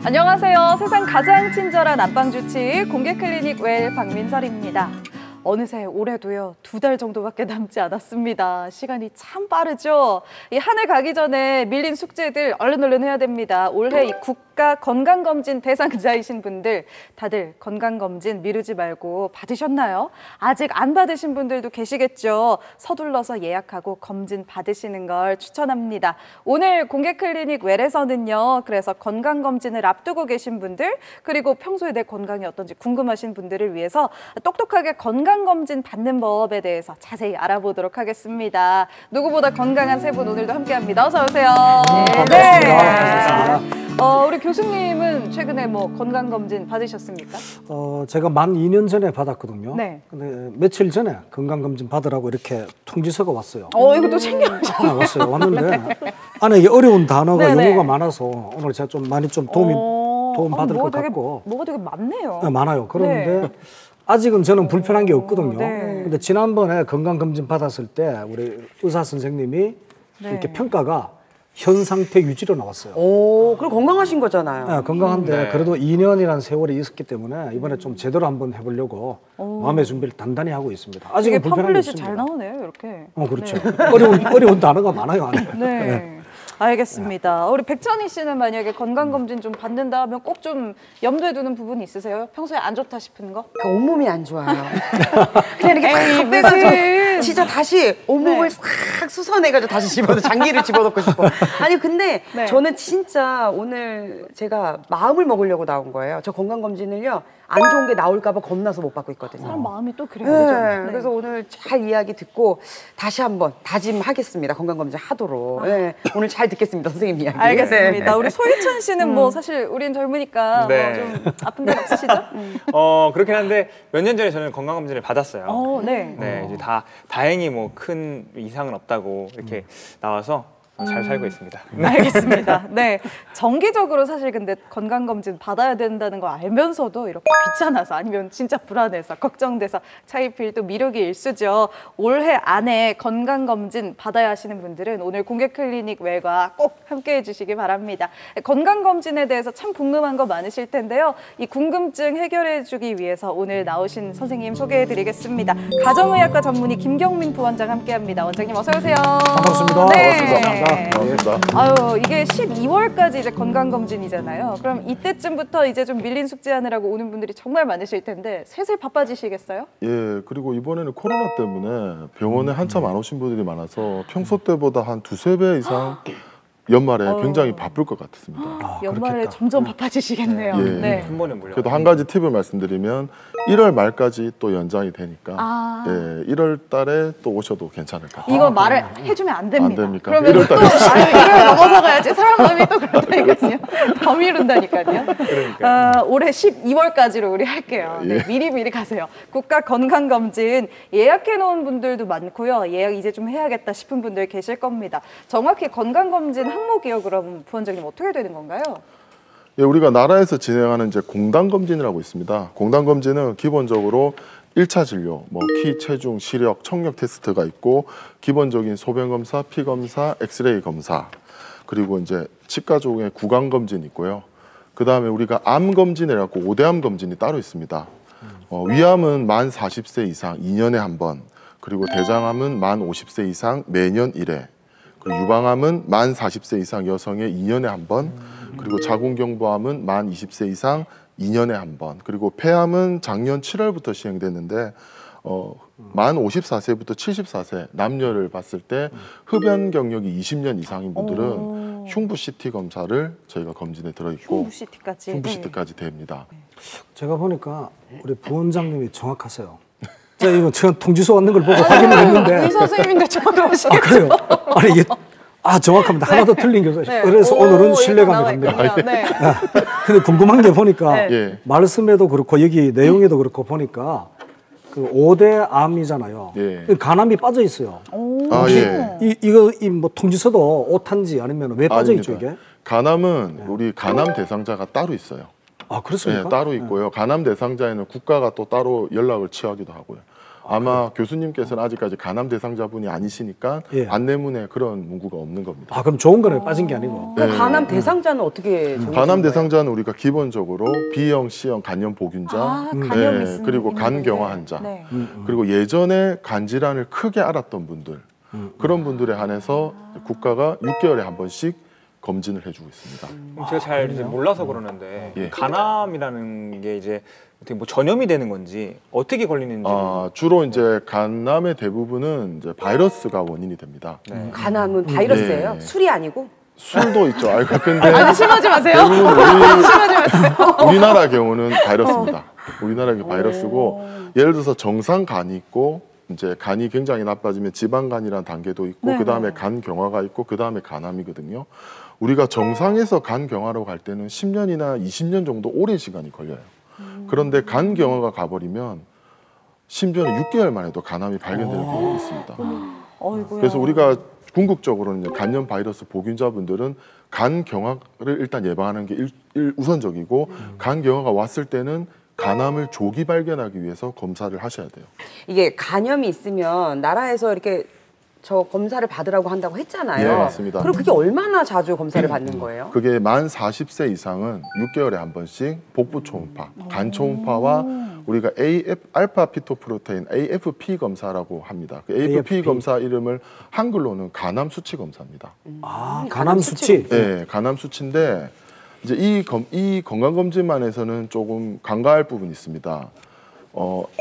안녕하세요. 세상 가장 친절한 안방주치 공개클리닉 웰 박민설입니다. 어느새 올해도요 2달 정도밖에 남지 않았습니다. 시간이 참 빠르죠. 이 한 해 가기 전에 밀린 숙제들 얼른 해야 됩니다. 올해 이 국가 건강검진 대상자이신 분들 다들 건강검진 미루지 말고 받으셨나요? 아직 안 받으신 분들도 계시겠죠. 서둘러서 예약하고 검진 받으시는 걸 추천합니다. 오늘 공개클리닉 웰에서는요. 그래서 건강검진을 앞두고 계신 분들 그리고 평소에 내 건강이 어떤지 궁금하신 분들을 위해서 똑똑하게 건강검진 받는 법에 대해서 자세히 알아보도록 하겠습니다. 누구보다 건강한 세 분 오늘도 함께합니다. 어서 오세요. 반갑습니다. 우리 교수님은 최근에 뭐 건강검진 받으셨습니까? 제가 만 2년 전에 받았거든요. 네. 근데 며칠 전에 건강검진 받으라고 이렇게 통지서가 왔어요. 이거 또 챙겨오셨네요. 왔어요. 왔는데 안에 이게 어려운 단어가 네네. 용어가 많아서 오늘 제가 좀 많이 좀 도움 받을 것 같고. 뭐가 되게 많네요. 네, 많아요. 그런데 아직은 저는 불편한 게 없거든요. 네. 근데 지난번에 건강검진 받았을 때 우리 의사 선생님이 이렇게 평가가 현 상태 유지로 나왔어요. 그럼 건강하신 거잖아요. 네, 건강한데 그래도 2년이라는 세월이 있었기 때문에 이번에 좀 제대로 한번 해보려고 마음의 준비를 단단히 하고 있습니다. 아직은 불편한 게 팜플렛이 없습니다. 잘 나오네요, 이렇게. 그렇죠. 네. 어려운 단어가 많아요, 안에. 네. 알겠습니다. 우리 백천희 씨는 만약에 건강검진 좀 받는다 하면 꼭 좀 염두에 두는 부분이 있으세요? 평소에 안 좋다 싶은 거? 그러니까 온몸이 안 좋아요. 그냥 이렇게 탁 무슨. 빼가지고 진짜 다시 온몸을 싹 수선해가지고 다시 장기를 집어넣고 싶어. 아니 근데 저는 진짜 오늘 제가 마음을 먹으려고 나온 거예요. 저 건강검진을요. 안 좋은 게 나올까 봐 겁나서 못 받고 있거든요. 사람 마음이 또 그래요. 네, 그죠? 그래서 오늘 잘 이야기 듣고 다시 한번 다짐하겠습니다. 건강검진 하도록. 네, 오늘 잘 듣겠습니다. 선생님 이야기. 알겠습니다. 네. 우리 소희찬 씨는 뭐 사실 우린 젊으니까 네. 좀 아픈 데는 없으시죠? 그렇긴 한데 몇 년 전에 저는 건강검진을 받았어요. 네. 네, 이제 다행히 뭐 큰 이상은 없다고 이렇게 나와서 잘 살고 있습니다. 알겠습니다. 네. 정기적으로 사실 근데 건강검진 받아야 된다는 거 알면서도 이렇게 귀찮아서 아니면 진짜 불안해서 걱정돼서 차일피일 또 미루기 일쑤죠. 올해 안에 건강검진 받아야 하시는 분들은 오늘 공개클리닉 웰과 꼭 함께 해주시기 바랍니다. 건강검진에 대해서 참 궁금한 거 많으실 텐데요. 이 궁금증 해결해주기 위해서 오늘 나오신 선생님 소개해드리겠습니다. 가정의학과 전문의 김경민 부원장 함께합니다. 원장님 어서 오세요. 반갑습니다. 네. 반갑습니다. 아유, 이게 12월까지 이제 건강검진이잖아요. 그럼 이때쯤부터 이제 좀 밀린 숙제하느라고 오는 분들이 정말 많으실 텐데 슬슬 바빠지시겠어요? 예, 그리고 이번에는 코로나 때문에 병원에 한참 안 오신 분들이 많아서 평소 때보다 한 2~3배 이상 연말에 굉장히 바쁠 것 같습니다. 연말에 그렇겠다. 점점 바빠지시겠네요. 예. 네. 한 번에 몰려. 그래도 한 가지 팁을 말씀드리면 1월 말까지 또 연장이 되니까 예, 1월 달에 또 오셔도 괜찮을 것 같아요. 이거 말을 해주면 안 됩니다. 안 됩니까? 그러면 또 1월 넘어서 가야지. 사람 마음이 또 그렇다니까요. 더 미룬다니까요. 그러니까요. 올해 12월까지로 우리 할게요. 네, 미리 가세요. 국가 건강검진 예약해 놓은 분들도 많고요. 예약 이제 좀 해야겠다 싶은 분들 계실 겁니다. 정확히 건강검진 항목이요. 그럼 부원장님 어떻게 되는 건가요? 예, 우리가 나라에서 진행하는 이제 공단검진이라고 있습니다. 공단검진은 기본적으로 1차 진료, 뭐 키, 체중, 시력, 청력 테스트가 있고 기본적인 소변 검사, 피 검사, 엑스레이 검사, 그리고 이제 치과 쪽에 구강 검진 있고요. 그 다음에 우리가 암 검진이라고 5대암 검진이 따로 있습니다. 위암은 만 40세 이상 2년에 한 번, 그리고 대장암은 만 50세 이상 매년 1회, 그리고 유방암은 만 40세 이상 여성의 2년에 한 번, 그리고 자궁경부암은 만 20세 이상 2년에 한 번, 그리고 폐암은 작년 7월부터 시행됐는데 만 54세부터 74세 남녀를 봤을 때 흡연 경력이 20년 이상인 분들은 흉부 CT 검사를 저희가 검진에 들어있고 흉부 CT까지. 흉부 CT까지 됩니다. 제가 보니까 우리 부원장님이 정확하세요. 제가 이거 통지서 왔는 걸 보고 확인을 했는데. 의사 선생님인데 정확하시겠죠? 그래요? 아니 이게 정확합니다. 하나도 틀린 게 없어요. 그래서 오늘은 신뢰감이 갑니다. 네. 근데 궁금한 게 보니까 예. 말씀에도 그렇고 여기 내용에도 그렇고 보니까 그 5대 암이잖아요. 예. 간암이 빠져 있어요. 아, 예. 이거 뭐 통지서도 오탄지 아니면 왜 빠져 있죠 아닙니다. 이게? 간암은 우리 간암 대상자가 따로 있어요. 아 그렇습니까? 네, 따로 있고요. 간암 대상자에는 국가가 또 따로 연락을 취하기도 하고요. 아마 교수님께서는 아직까지 간암 대상자분이 아니시니까 예. 안내문에 그런 문구가 없는 겁니다. 아, 그럼 좋은 거네 빠진 게 아니고. 그 간암 대상자는 어떻게 정해진 간암 거예요? 대상자는 우리가 기본적으로 B형, C형 간염 보균자, 간염이 있는 그리고 분들. 간경화 환자, 네. 그리고 예전에 간 질환을 크게 앓았던 분들, 그런 분들에 한해서 국가가 6개월에 한 번씩 검진을 해주고 있습니다. 제가 잘 이제 몰라서 그러는데 예. 간암이라는 게 이제 어떻게 뭐 전염이 되는 건지 어떻게 걸리는지 주로 이제 간암의 대부분은 이제 바이러스가 원인이 됩니다. 네. 간암은 바이러스예요? 네. 술이 아니고? 술도 있죠. 근데 아니 심하지 마세요. 대부분 우리나라 경우는 바이러스입니다. 우리나라 게 바이러스고 예를 들어서 정상 간이 있고 이제 간이 굉장히 나빠지면 지방간이라는 단계도 있고 네, 그 다음에 네. 간경화가 있고 그 다음에 간암이거든요. 우리가 정상에서 간경화로 갈 때는 10년이나 20년 정도 오랜 시간이 걸려요. 그런데 간경화가 가버리면 심지어는 6개월 만에도 간암이 발견되는 경우도 있습니다. 어이구야. 그래서 우리가 궁극적으로는 이제 간염 바이러스 보균자분들은 간경화를 일단 예방하는 게 우선적이고 간경화가 왔을 때는 간암을 조기 발견하기 위해서 검사를 하셔야 돼요. 이게 간염이 있으면 나라에서 이렇게 저 검사를 받으라고 한다고 했잖아요. 네, 맞습니다. 그럼 그게 얼마나 자주 검사를 받는 거예요? 그게 만 40세 이상은 6개월에 한 번씩 복부 초음파, 간 초음파와 우리가 알파 피토프로테인 AFP 검사라고 합니다. 그 AFP 검사 이름을 한글로는 간암 수치 검사입니다. 아, 간암 수치. 네, 간암 수치인데 이제 이 건강검진만에서는 조금 간과할 부분이 있습니다.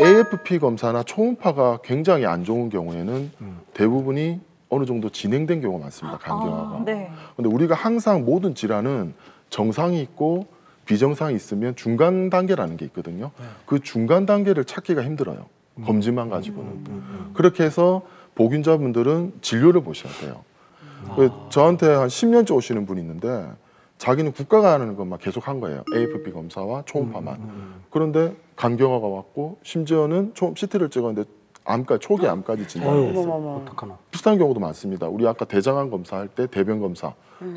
AFP 검사나 초음파가 굉장히 안 좋은 경우에는 대부분이 어느 정도 진행된 경우가 많습니다. 간경화가. 네. 근데 우리가 항상 모든 질환은 정상이 있고 비정상이 있으면 중간 단계라는 게 있거든요. 그 중간 단계를 찾기가 힘들어요. 검진만 가지고는. 그렇게 해서 보균자분들은 진료를 보셔야 돼요. 저한테 한 10년째 오시는 분이 있는데 자기는 국가가 하는 것만 계속 한 거예요. AFP 검사와 초음파만. 그런데 간경화가 왔고 심지어는 CT를 찍었는데 초기 암까지 진단을 했어요. 어떡하나. 비슷한 경우도 많습니다. 우리 아까 대장암 검사할 때 대변 검사,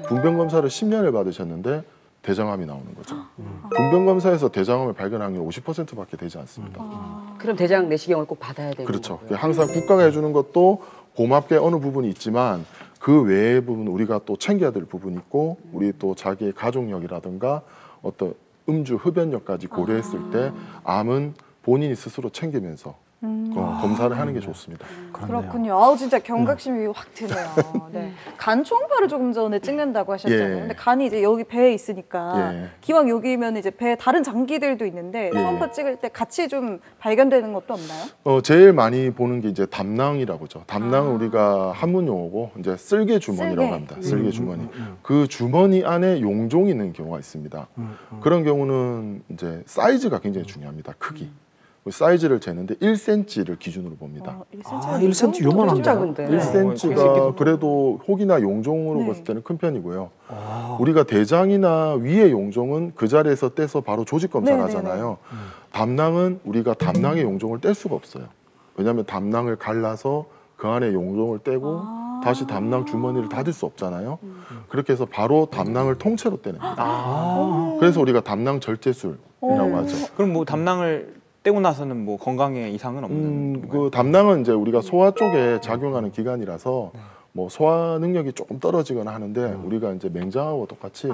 분변 검사를 10년을 받으셨는데 대장암이 나오는 거죠. 분변 검사에서 대장암을 발견한 게 50%밖에 되지 않습니다. 그럼 대장 내시경을 꼭 받아야 되는 그렇죠. 거고요. 항상 국가가 해주는 것도 고맙게 어느 부분이 있지만 그 외의 부분 우리가 또 챙겨야 될 부분이 있고 우리 또 자기의 가족력이라든가 어떤 음주 흡연력까지 고려했을 때 암은 본인이 스스로 챙기면서 검사를 하는 게 좋습니다. 그렇군요. 아우 진짜 경각심이 확 드네요. 네. 간 초음파를 조금 전에 찍는다고 하셨잖아요. 예. 근데 간이 이제 여기 배에 있으니까 예. 기왕 여기면 이제 배에 다른 장기들도 있는데 예. 초음파 찍을 때 같이 좀 발견되는 것도 없나요? 제일 많이 보는 게 이제 담낭이라고죠. 담낭은 우리가 한문 용어고 이제 쓸개 주머니라고 쓸개. 합니다. 쓸개 주머니. 그 주머니 안에 용종이 있는 경우가 있습니다. 그런 경우는 이제 사이즈가 굉장히 중요합니다. 크기. 사이즈를 재는데 1cm를 기준으로 봅니다. 1cm 요만한데. 진짜 작은데. 1cm가 그래도 혹이나 용종으로 네. 봤을 때는 큰 편이고요. 우리가 대장이나 위의 용종은 그 자리에서 떼서 바로 조직 검사를 네네네. 하잖아요. 담낭은 우리가 담낭의 용종을 뗄 수가 없어요. 왜냐하면 담낭을 갈라서 그 안에 용종을 떼고 다시 담낭 주머니를 닫을 수 없잖아요. 그렇게 해서 바로 담낭을 통째로 떼냅니다. 그래서 우리가 담낭 절제술이라고 하죠. 그럼 뭐 담낭을 떼고 나서는 뭐 건강에 이상은 없는 그 담낭은 이제 우리가 소화 쪽에 작용하는 기관이라서 뭐 소화 능력이 조금 떨어지거나 하는데 우리가 이제 맹장하고 똑같이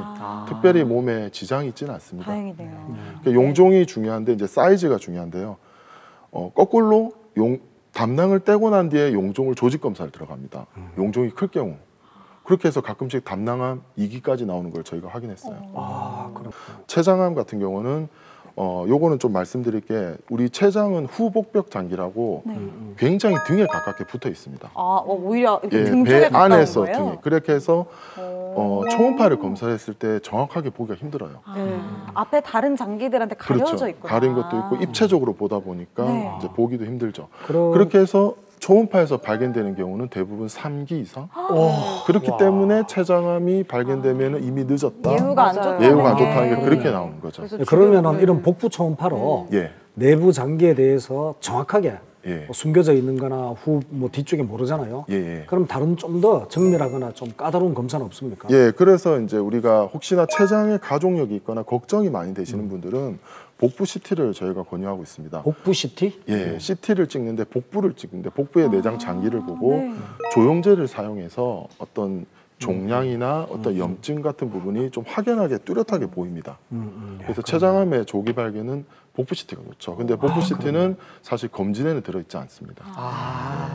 특별히 몸에 지장이 있지는 않습니다. 다행이네요. 그러니까 용종이 중요한데 이제 사이즈가 중요한데요. 거꾸로 담낭을 떼고 난 뒤에 용종을 조직 검사를 들어갑니다. 용종이 클 경우. 그렇게 해서 가끔씩 담낭암 2기까지 나오는 걸 저희가 확인했어요. 췌장암 같은 경우는 요거는 좀 말씀드릴 게 우리 췌장은 후복벽 장기라고 굉장히 등에 가깝게 붙어 있습니다. 오히려 이렇게 등 배 쪽에 가까운 안에서 거예요? 등에. 그렇게 해서 초음파를 검사했을 때 정확하게 보기가 힘들어요. 앞에 다른 장기들한테 가려져 그렇죠. 있구나. 가린 것도 있고 입체적으로 보다 보니까 네. 이제 보기도 힘들죠. 그럼- 그렇게 해서 초음파에서 발견되는 경우는 대부분 3기 이상. 그렇기 때문에 췌장암이 발견되면 이미 늦었다. 예후가 안 맞아요. 좋다는 예후가 안 게. 좋다는 게 그렇게 나오는 거죠. 그래서 그러면은 이런 복부 초음파로 예. 내부 장기에 대해서 정확하게 예. 뭐 숨겨져 있는 거나 뭐 뒤쪽에 모르잖아요. 예, 예. 그럼 다른 좀 더 정밀하거나 좀 까다로운 검사는 없습니까? 예, 그래서 이제 우리가 혹시나 췌장에 가족력이 있거나 걱정이 많이 되시는 분들은 복부 CT를 저희가 권유하고 있습니다. 복부 CT? 예, CT를 찍는데 복부를 찍는데 복부의 내장 장기를 보고 네. 조영제를 사용해서 어떤 종양이나 어떤 염증 같은 부분이 좀 확연하게 뚜렷하게 보입니다. 그래서 췌장암의 조기 발견은 복부 CT가 좋죠. 근데 복부 CT는 사실 검진에는 들어있지 않습니다.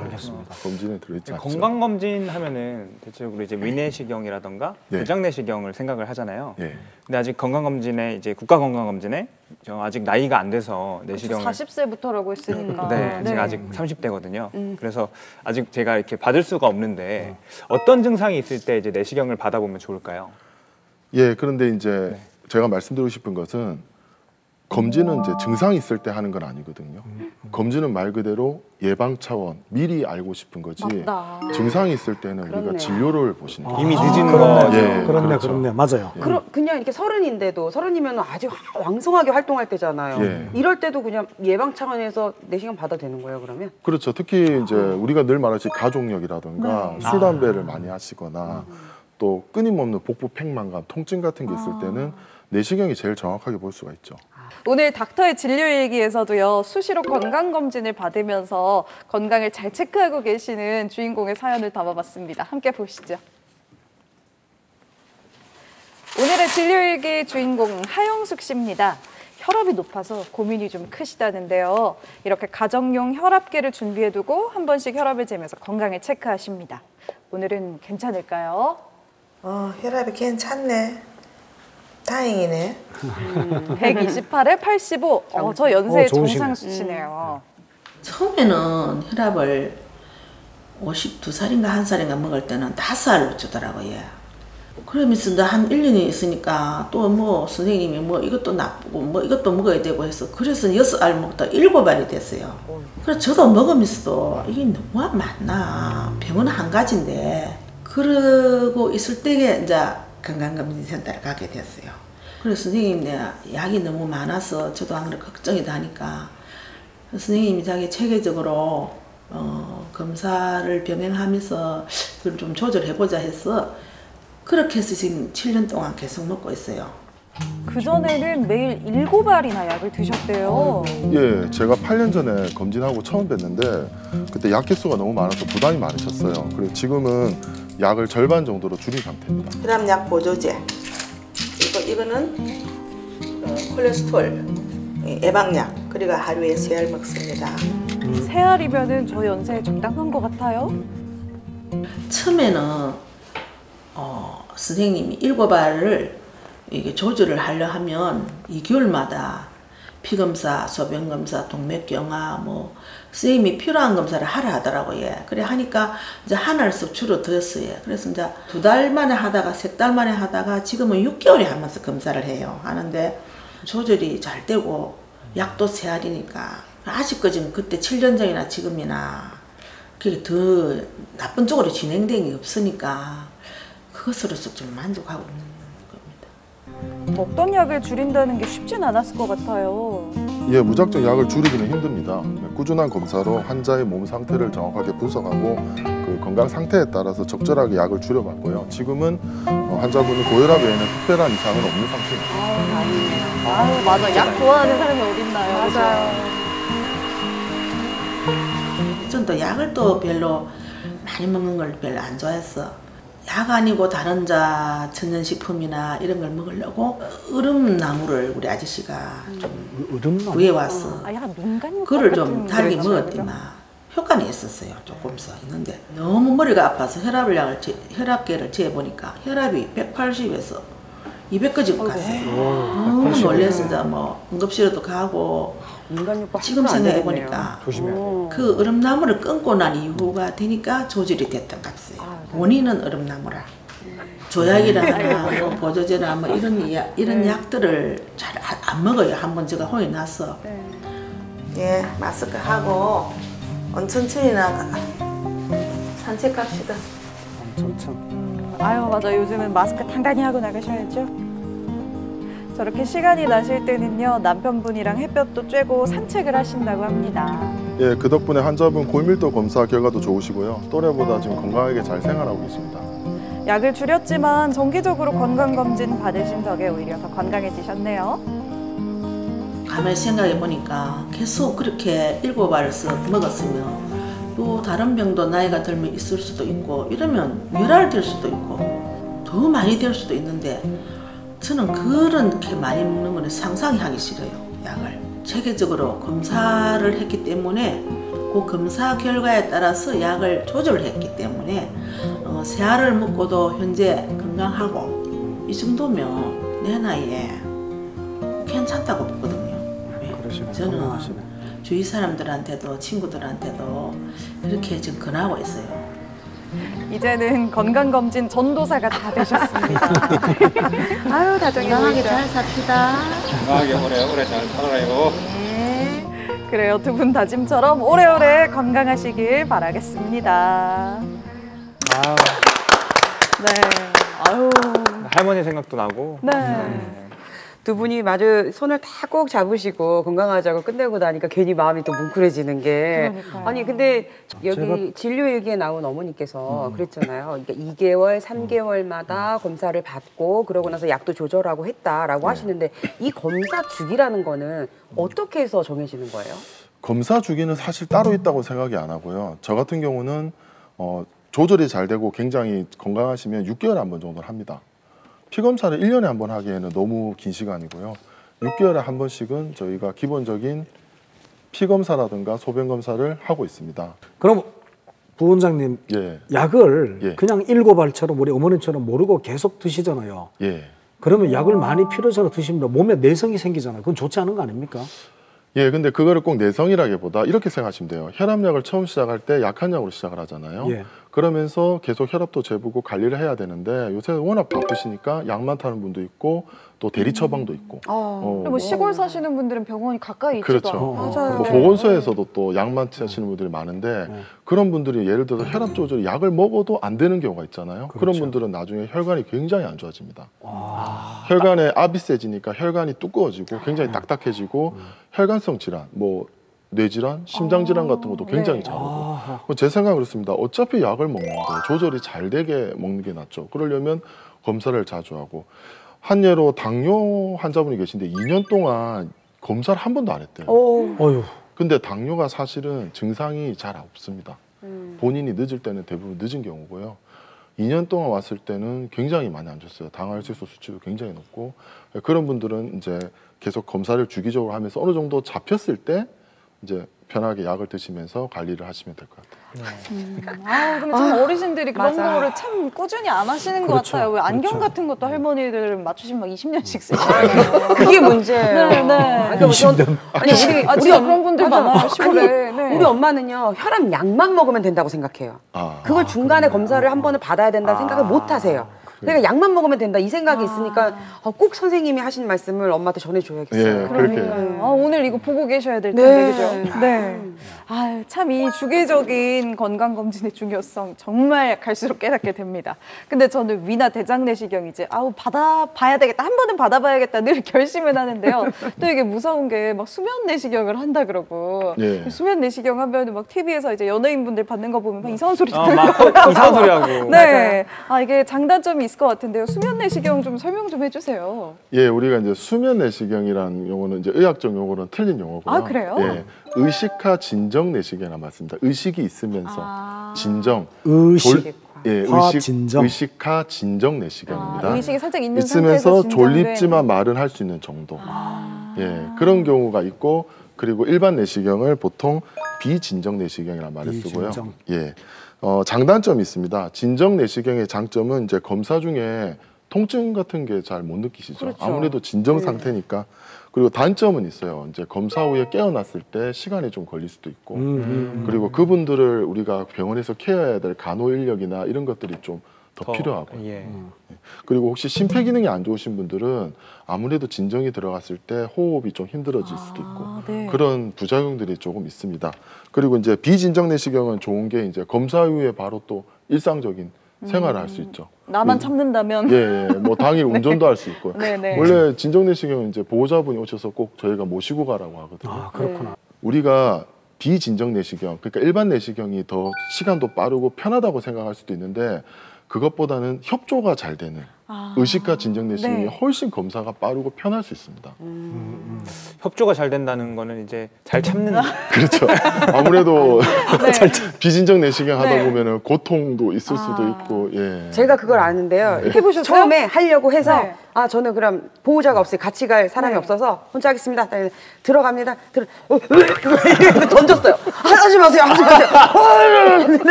알겠습니다. 검진에 들어있지 않죠. 건강 검진 하면은 대체적으로 이제 위내시경이라던가 네. 대장내시경을 생각을 하잖아요. 예. 근데 아직 건강 검진에 이제 국가 건강 검진에 저 아직 나이가 안 돼서 내시경을 40세부터라고 했으니까. 네, 제가 아직 30대거든요. 그래서 아직 제가 이렇게 받을 수가 없는데 어떤 증상이 있을 때 이제 내시경을 받아보면 좋을까요? 예, 그런데 이제 제가 말씀드리고 싶은 것은 검진은 이제 증상이 있을 때 하는 건 아니거든요. 검진은 말 그대로 예방 차원, 미리 알고 싶은 거지. 맞다. 증상이 있을 때는 우리가 그렇네. 진료를 보시는 거예요. 이미 늦은 그렇네. 거죠. 예, 그렇네, 그렇죠. 그렇네. 맞아요. 그냥 이렇게 서른인데도 서른이면 아주 왕성하게 활동할 때잖아요. 예. 이럴 때도 그냥 예방 차원에서 내시경 받아도 되는 거예요, 그러면? 그렇죠. 특히 이제 우리가 늘 말하듯이 가족력이라든가 술, 담배를 많이 하시거나 또 끊임없는 복부 팽만감, 통증 같은 게 있을 때는 내시경이 제일 정확하게 볼 수가 있죠. 오늘 닥터의 진료일기에서도요, 수시로 건강검진을 받으면서 건강을 잘 체크하고 계시는 주인공의 사연을 담아봤습니다. 함께 보시죠. 오늘의 진료일기 주인공 하영숙 씨입니다. 혈압이 높아서 고민이 좀 크시다는데요. 이렇게 가정용 혈압계를 준비해두고 한 번씩 혈압을 재면서 건강을 체크하십니다. 오늘은 괜찮을까요? 혈압이 괜찮네. 다행이네. 128에 85. 저 연세의 좋으시네. 정상 수치네요. 처음에는 혈압을 52살인가 1살인가 먹을 때는 5알로 주더라고요. 그러면서 한 1년이 있으니까 또 뭐 선생님이 뭐 이것도 나쁘고 뭐 이것도 먹어야 되고 해서 그래서 6알 먹다 7알이 됐어요. 그래서 저도 먹으면서도 이게 너무 많나. 병원은 한 가지인데 그러고 있을 때에 이제 건강검진센터를 가게 됐어요. 그래서 선생님이 약이 너무 많아서 저도 안 그래 걱정이 되니까 선생님이 자기 체계적으로 검사를 병행하면서 그걸 좀 조절해보자 해서 그렇게 해서 지금 7년 동안 계속 먹고 있어요. 그전에는 매일 7알이나 약을 드셨대요. 예, 제가 8년 전에 검진하고 처음 뵀는데 그때 약 개수가 너무 많아서 부담이 많으셨어요. 그리고 지금은 약을 절반 정도로 줄인 상태입니다. 혈압약 보조제. 이거는 콜레스테롤 예방약. 그리고 하루에 3알 먹습니다. 3알이면은 저 연세에 적당한 것 같아요. 처음에는 선생님이 7알을 이게 조절을 하려 하면 2개월마다 피검사, 소변검사, 동맥경화 뭐 선생님이 필요한 검사를 하라 하더라고요. 그래 하니까 이제 하나씩 줄어들었어요. 그래서 이제 2달 만에 하다가 3달 만에 하다가 지금은 6개월에 한 번씩 검사를 해요. 하는데 조절이 잘 되고 약도 3알이니까 아직까지는 그때 7년 전이나 지금이나 그게 더 나쁜 쪽으로 진행된 게 없으니까 그것으로서 좀 만족하고 있는 겁니다. 먹던 약을 줄인다는 게 쉽진 않았을 것 같아요. 예, 무작정 약을 줄이기는 힘듭니다. 꾸준한 검사로 환자의 몸 상태를 정확하게 분석하고 그 건강 상태에 따라서 적절하게 약을 줄여봤고요. 지금은 환자분이 고혈압 외에는 특별한 이상은 없는 상태입니다. 아유, 맞아. 약 좋아하는 사람이 어딨나요? 맞아요. 전 또 약을 또 별로 많이 먹는 걸 별로 안 좋아했어. 약 아니고 다른 천연식품이나 이런 걸 먹으려고 얼음나무를 우리 아저씨가 좀 구해왔어. 약간 민간요법 그거를 같은 좀 다르게 거죠, 먹었더만 효과는 있었어요. 조금씩 있는데 너무 머리가 아파서 혈압계를 재보니까 혈압이 180에서 200까지 갔어요. 너무 놀라서 이제 뭐 응급실에도 가고 민간요법 지금 생각해보니까 조심해야 그 얼음나무를 끊고 난 이후가 되니까 조절이 됐던 값이에요. 원인은 얼음나무라. 조약이나 뭐 보조제나 뭐 이런 약들을 잘 안 먹어요. 한번 제가 혼이 나서. 예, 마스크 하고 천천히 나가. 산책 갑시다. 아유, 맞아. 요즘은 마스크 단단히 하고 나가셔야죠. 저렇게 시간이 나실 때는요, 남편분이랑 햇볕도 쬐고 산책을 하신다고 합니다. 예, 그 덕분에 환자분 고밀도 검사 결과도 좋으시고요. 또래보다 지금 건강하게 잘 생활하고 계십니다. 약을 줄였지만 정기적으로 건강검진 받으신 덕에 오히려 더 건강해지셨네요. 가만히 생각해 보니까 계속 그렇게 7알을 먹었으면 또 다른 병도 나이가 들면 있을 수도 있고 이러면 멸알 될 수도 있고 더 많이 될 수도 있는데 저는 그렇게 많이 먹는 거는 상상이 하기 싫어요. 약을 체계적으로 검사를 했기 때문에 그 검사 결과에 따라서 약을 조절했기 때문에 3알을 먹고도 현재 건강하고 이 정도면 내 나이에 괜찮다고 보거든요. 저는 주위 사람들한테도 친구들한테도 그렇게 지금 권하고 있어요. 이제는 건강검진 전도사가 다 되셨습니다. 아유, 다정해 건강하게 보이죠? 잘 삽시다. 건강하게 오래 잘 살아요. 네. 그래요. 두 분 다짐처럼 오래오래 건강하시길 바라겠습니다. 네. 아유. 할머니 생각도 나고. 네. 두 분이 마주 손을 다 꼭 잡으시고 건강하자고 끝내고 나니까 괜히 마음이 또 뭉클해지는 게. 그러니까요. 아니 근데 여기 진료 얘기에 나온 어머니께서 그랬잖아요. 그러니까 2개월, 3개월마다 검사를 받고 그러고 나서 약도 조절하고 했다라고 하시는데 이 검사 주기라는 거는 어떻게 해서 정해지는 거예요? 검사 주기는 사실 따로 있다고 생각이 안 하고요. 저 같은 경우는 조절이 잘 되고 굉장히 건강하시면 6개월에 한 번 정도는 합니다. 피검사를 1년에 한 번 하기에는 너무 긴 시간이고요. 6개월에 한 번씩은 저희가 기본적인 피검사라든가 소변검사를 하고 있습니다. 그럼 부원장님 예. 약을 예. 그냥 7알처럼 우리 어머님처럼 모르고 계속 드시잖아요. 예. 그러면 약을 많이 필요적으로 드시면 몸에 내성이 생기잖아요. 그건 좋지 않은 거 아닙니까? 예, 근데 그거를 꼭 내성이라기보다 이렇게 생각하시면 돼요. 혈압약을 처음 시작할 때 약한 약으로 시작을 하잖아요. 예. 그러면서 계속 혈압도 재보고 관리를 해야 되는데 요새 워낙 바쁘시니까 약만 타는 분도 있고 또 대리 처방도 있고. 뭐 시골 사시는 분들은 병원이 가까이 있지도 그렇죠. 않고. 맞아요. 뭐 보건소에서도 또 약만 하시는 분들이 많은데 그런 분들이 예를 들어서 혈압 조절이 약을 먹어도 안 되는 경우가 있잖아요. 그런 분들은 나중에 혈관이 굉장히 안 좋아집니다. 혈관에 압이 세지니까 혈관이 두꺼워지고 굉장히 딱딱해지고 혈관성 질환, 뭐 뇌질환, 심장질환 같은 것도 굉장히 잘 오고. 제 생각은 그렇습니다. 어차피 약을 먹는데 조절이 잘 되게 먹는 게 낫죠. 그러려면 검사를 자주 하고. 한 예로 당뇨 환자분이 계신데 2년 동안 검사를 한 번도 안 했대요. 어휴. 근데 당뇨가 사실은 증상이 잘 없습니다. 본인이 늦을 때는 대부분 늦은 경우고요. 2년 동안 왔을 때는 굉장히 많이 안 좋았어요. 당화혈색소 수치도 굉장히 높고. 그런 분들은 이제 계속 검사를 주기적으로 하면서 어느 정도 잡혔을 때 이제 편하게 약을 드시면서 관리를 하시면 될 것 같아요. 근데 참 어르신들이 그런 맞아. 거를 참 꾸준히 안 하시는 것 그렇죠. 같아요. 왜 안경 그렇죠. 같은 것도 할머니들은 맞추시면 막 20년씩 쓰시잖아요. 그게 문제예요. 네, 네. 그러니까 아니 우리 진짜 그런 분들 많아요, 시골에. 아니, 네. 우리 엄마는요 혈압 약만 먹으면 된다고 생각해요. 그걸 중간에 검사를 한 번은 받아야 된다 생각을 못 하세요. 그러니까 약만 먹으면 된다 이 생각이 있으니까 꼭 선생님이 하신 말씀을 엄마한테 전해줘야겠어요. 예, 그렇게. 오늘 이거 보고 계셔야 될 텐데, 네. 그죠? 네. 참 이 주기적인 건강검진의 중요성 정말 갈수록 깨닫게 됩니다. 근데 저는 위나 대장 내시경 이제 받아봐야 되겠다. 한 번은 받아봐야겠다. 늘 결심을 하는데요. 또 이게 무서운 게 막 수면 내시경을 한다 그러고. 예. 수면 내시경 하면 막 TV에서 이제 연예인분들 받는 거 보면 막 이상한 소리 들어요. 막 이상한 소리 하고. 네. 이게 장단점이 있을 것 같은데요. 수면 내시경 좀 설명 좀 해주세요. 예, 우리가 이제 수면 내시경이라는 용어는 이제 의학적 용어로는 틀린 용어고요. 아, 그래요? 예, 의식화 진정 내시경이라 맞습니다. 의식이 있으면서 진정, 의식. 화, 의식, 진정. 의식화 진정 내시경입니다. 의식이 살짝 있는 있으면서 상태에서 진정된. 졸립지만 말은 할 수 있는 정도. 예, 그런 경우가 있고 그리고 일반 내시경을 보통 비진정 내시경이라는 말을 쓰고요. 비진정. 예, 장단점이 있습니다. 진정 내시경의 장점은 이제 검사 중에 통증 같은 게 잘 못 느끼시죠. 그렇죠. 아무래도 진정 상태니까. 그리고 단점은 있어요. 이제 검사 후에 깨어났을 때 시간이 좀 걸릴 수도 있고, 그리고 그분들을 우리가 병원에서 케어해야 될 간호 인력이나 이런 것들이 좀 더 필요하고. 예. 그리고 혹시 심폐 기능이 안 좋으신 분들은 아무래도 진정이 들어갔을 때 호흡이 좀 힘들어질 수도 있고 네. 그런 부작용들이 조금 있습니다. 그리고 이제 비진정 내시경은 좋은 게 이제 검사 후에 바로 또 일상적인 생활을 할 수 있죠. 나만 참는다면. 예, 뭐 당일 운전도 할 수 있고요. 네네. 원래 진정 내시경은 이제 보호자분이 오셔서 꼭 저희가 모시고 가라고 하거든요. 아, 그렇구나. 우리가 비진정 내시경, 그러니까 일반 내시경이 더 시간도 빠르고 편하다고 생각할 수도 있는데 그것보다는 협조가 잘 되는 의식과 진정 내시경이 네. 훨씬 검사가 빠르고 편할 수 있습니다. 협조가 잘 된다는 거는 이제 잘 참는 그렇죠. 아무래도 네. 비진정 내시경 하다 네. 보면은 고통도 있을 수도 있고, 예. 제가 그걸 아는데요. 해보셨어요? 처음에 하려고 해서 네. 아 저는 그럼 보호자가 없어요. 같이 갈 사람이 네. 없어서 혼자 하겠습니다. 들어갑니다. 던졌어요. 하지 마세요. 하지 마세요.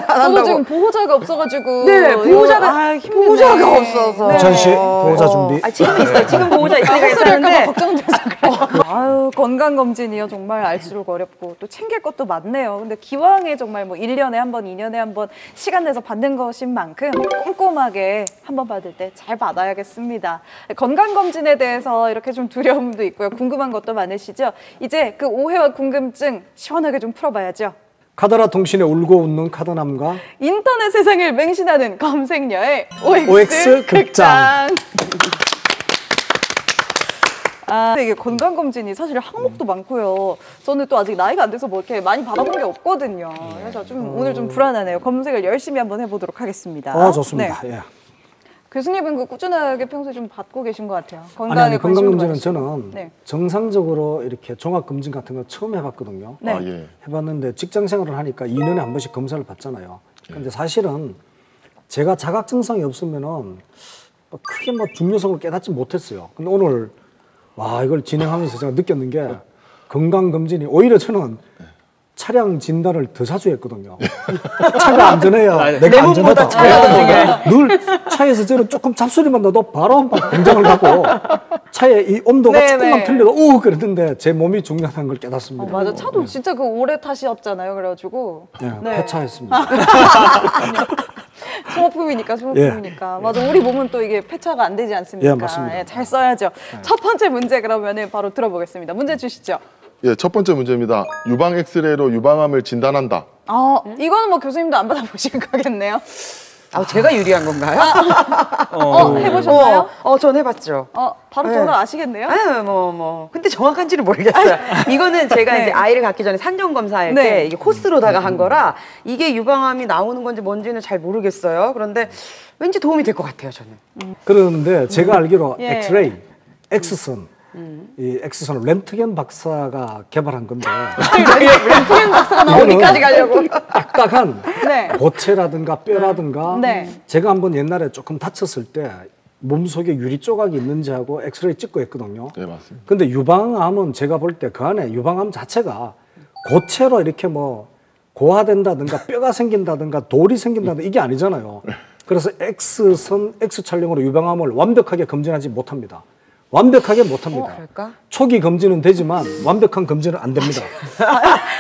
저도 지금 보호자가 없어가지고 네, 보호자가 힘드네. 보호자가 없어서. 우찬 씨 보호자 준비. 아, 지금 있어요. 지금 보호자 있으니까 헛소리 할까봐 있었는데 걱정돼서 그래요. 아유, 건강검진이요. 정말 알수록 어렵고 또 챙길 것도 많네요. 근데 기왕에 정말 뭐 1년에 한 번, 2년에 한 번 시간 내서 받는 것인 만큼 꼼꼼하게 한 번 받을 때 잘 받아야겠습니다. 건강검진에 대해서 이렇게 좀 두려움도 있고요. 궁금한 것도 많으시죠? 이제 그 오해와 궁금증 시원하게 좀 풀어봐야죠. 카더라 통신에 울고 웃는 카더남과 인터넷 세상을 맹신하는 검색녀의 OX 극장. 아, 이게 건강검진이 사실 항목도 많고요. 저는 또 아직 나이가 안 돼서 뭐 이렇게 많이 받아본 게 없거든요. 그래서 좀 오늘 좀 불안하네요. 검색을 열심히 한번 해보도록 하겠습니다. 좋습니다. 네. 예. 교수님은 그 꾸준하게 평소에 좀 받고 계신 것 같아요. 아니, 건강에 건강검진은 관심도 저는 네. 정상적으로 이렇게 종합검진 같은 거 처음 해봤거든요. 네. 아, 예. 해봤는데 직장 생활을 하니까 2년에 한 번씩 검사를 받잖아요. 근데 사실은 제가 자각 증상이 없으면은 뭐 크게 뭐 중요성을 깨닫지 못했어요. 근데 오늘 와 이걸 진행하면서 제가 느꼈는 게 건강검진이 오히려 저는 차량 진단을 더 자주 했거든요. 차가 안전해야 내가 안전하다. 늘 차에서 저는 조금 잡소리만 나도 바로 막 공장을 가고 차에 이 온도가 네네. 조금만 틀려도 오 그랬는데 제 몸이 중요하다는 걸 깨닫습니다. 맞아. 차도 진짜 그 오래 타셨잖아요. 그래가지고. 네, 폐차했습니다. 소모품이니까. 맞아. 우리 몸은 또 이게 폐차가 안 되지 않습니까? 예, 맞습니다. 예, 잘 써야죠. 첫 번째 문제 그러면은 바로 들어보겠습니다. 문제 주시죠. 예, 첫 번째 문제입니다. 유방 엑스레이로 유방암을 진단한다. 이거는 뭐 교수님도 안 받아보신 거겠네요. 아, 제가 유리한 건가요? 해보셨나요? 전 해봤죠. 바로 네. 저는 아시겠네요? 근데 정확한지는 모르겠어요. 이거는 제가 네. 이제 아이를 갖기 전에 산정 검사할 네. 때 이게 코스로다가 한 거라 이게 유방암이 나오는 건지 뭔지는 잘 모르겠어요. 그런데 왠지 도움이 될 것 같아요, 저는. 그런데 제가 알기로 예. 엑스레이, 엑스선, 이 엑스선을 렌트겐 박사가 개발한 건데 렌트겐 박사가 나오니까지 가려고. 딱딱한 네. 고체라든가 뼈라든가 네. 제가 한번 옛날에 조금 다쳤을 때 몸속에 유리 조각이 있는지 하고 엑스레이 찍고 했거든요. 네, 맞습니다. 근데 유방암은 제가 볼 때 그 안에 유방암 자체가 고체로 이렇게 뭐 고화된다든가 뼈가 생긴다든가 돌이 생긴다든가 이게 아니잖아요. 그래서 X선, X 촬영으로 유방암을 완벽하게 검진하지 못합니다. 완벽하게 못합니다. 그럴까? 초기 검진은 되지만 완벽한 검진은 안 됩니다.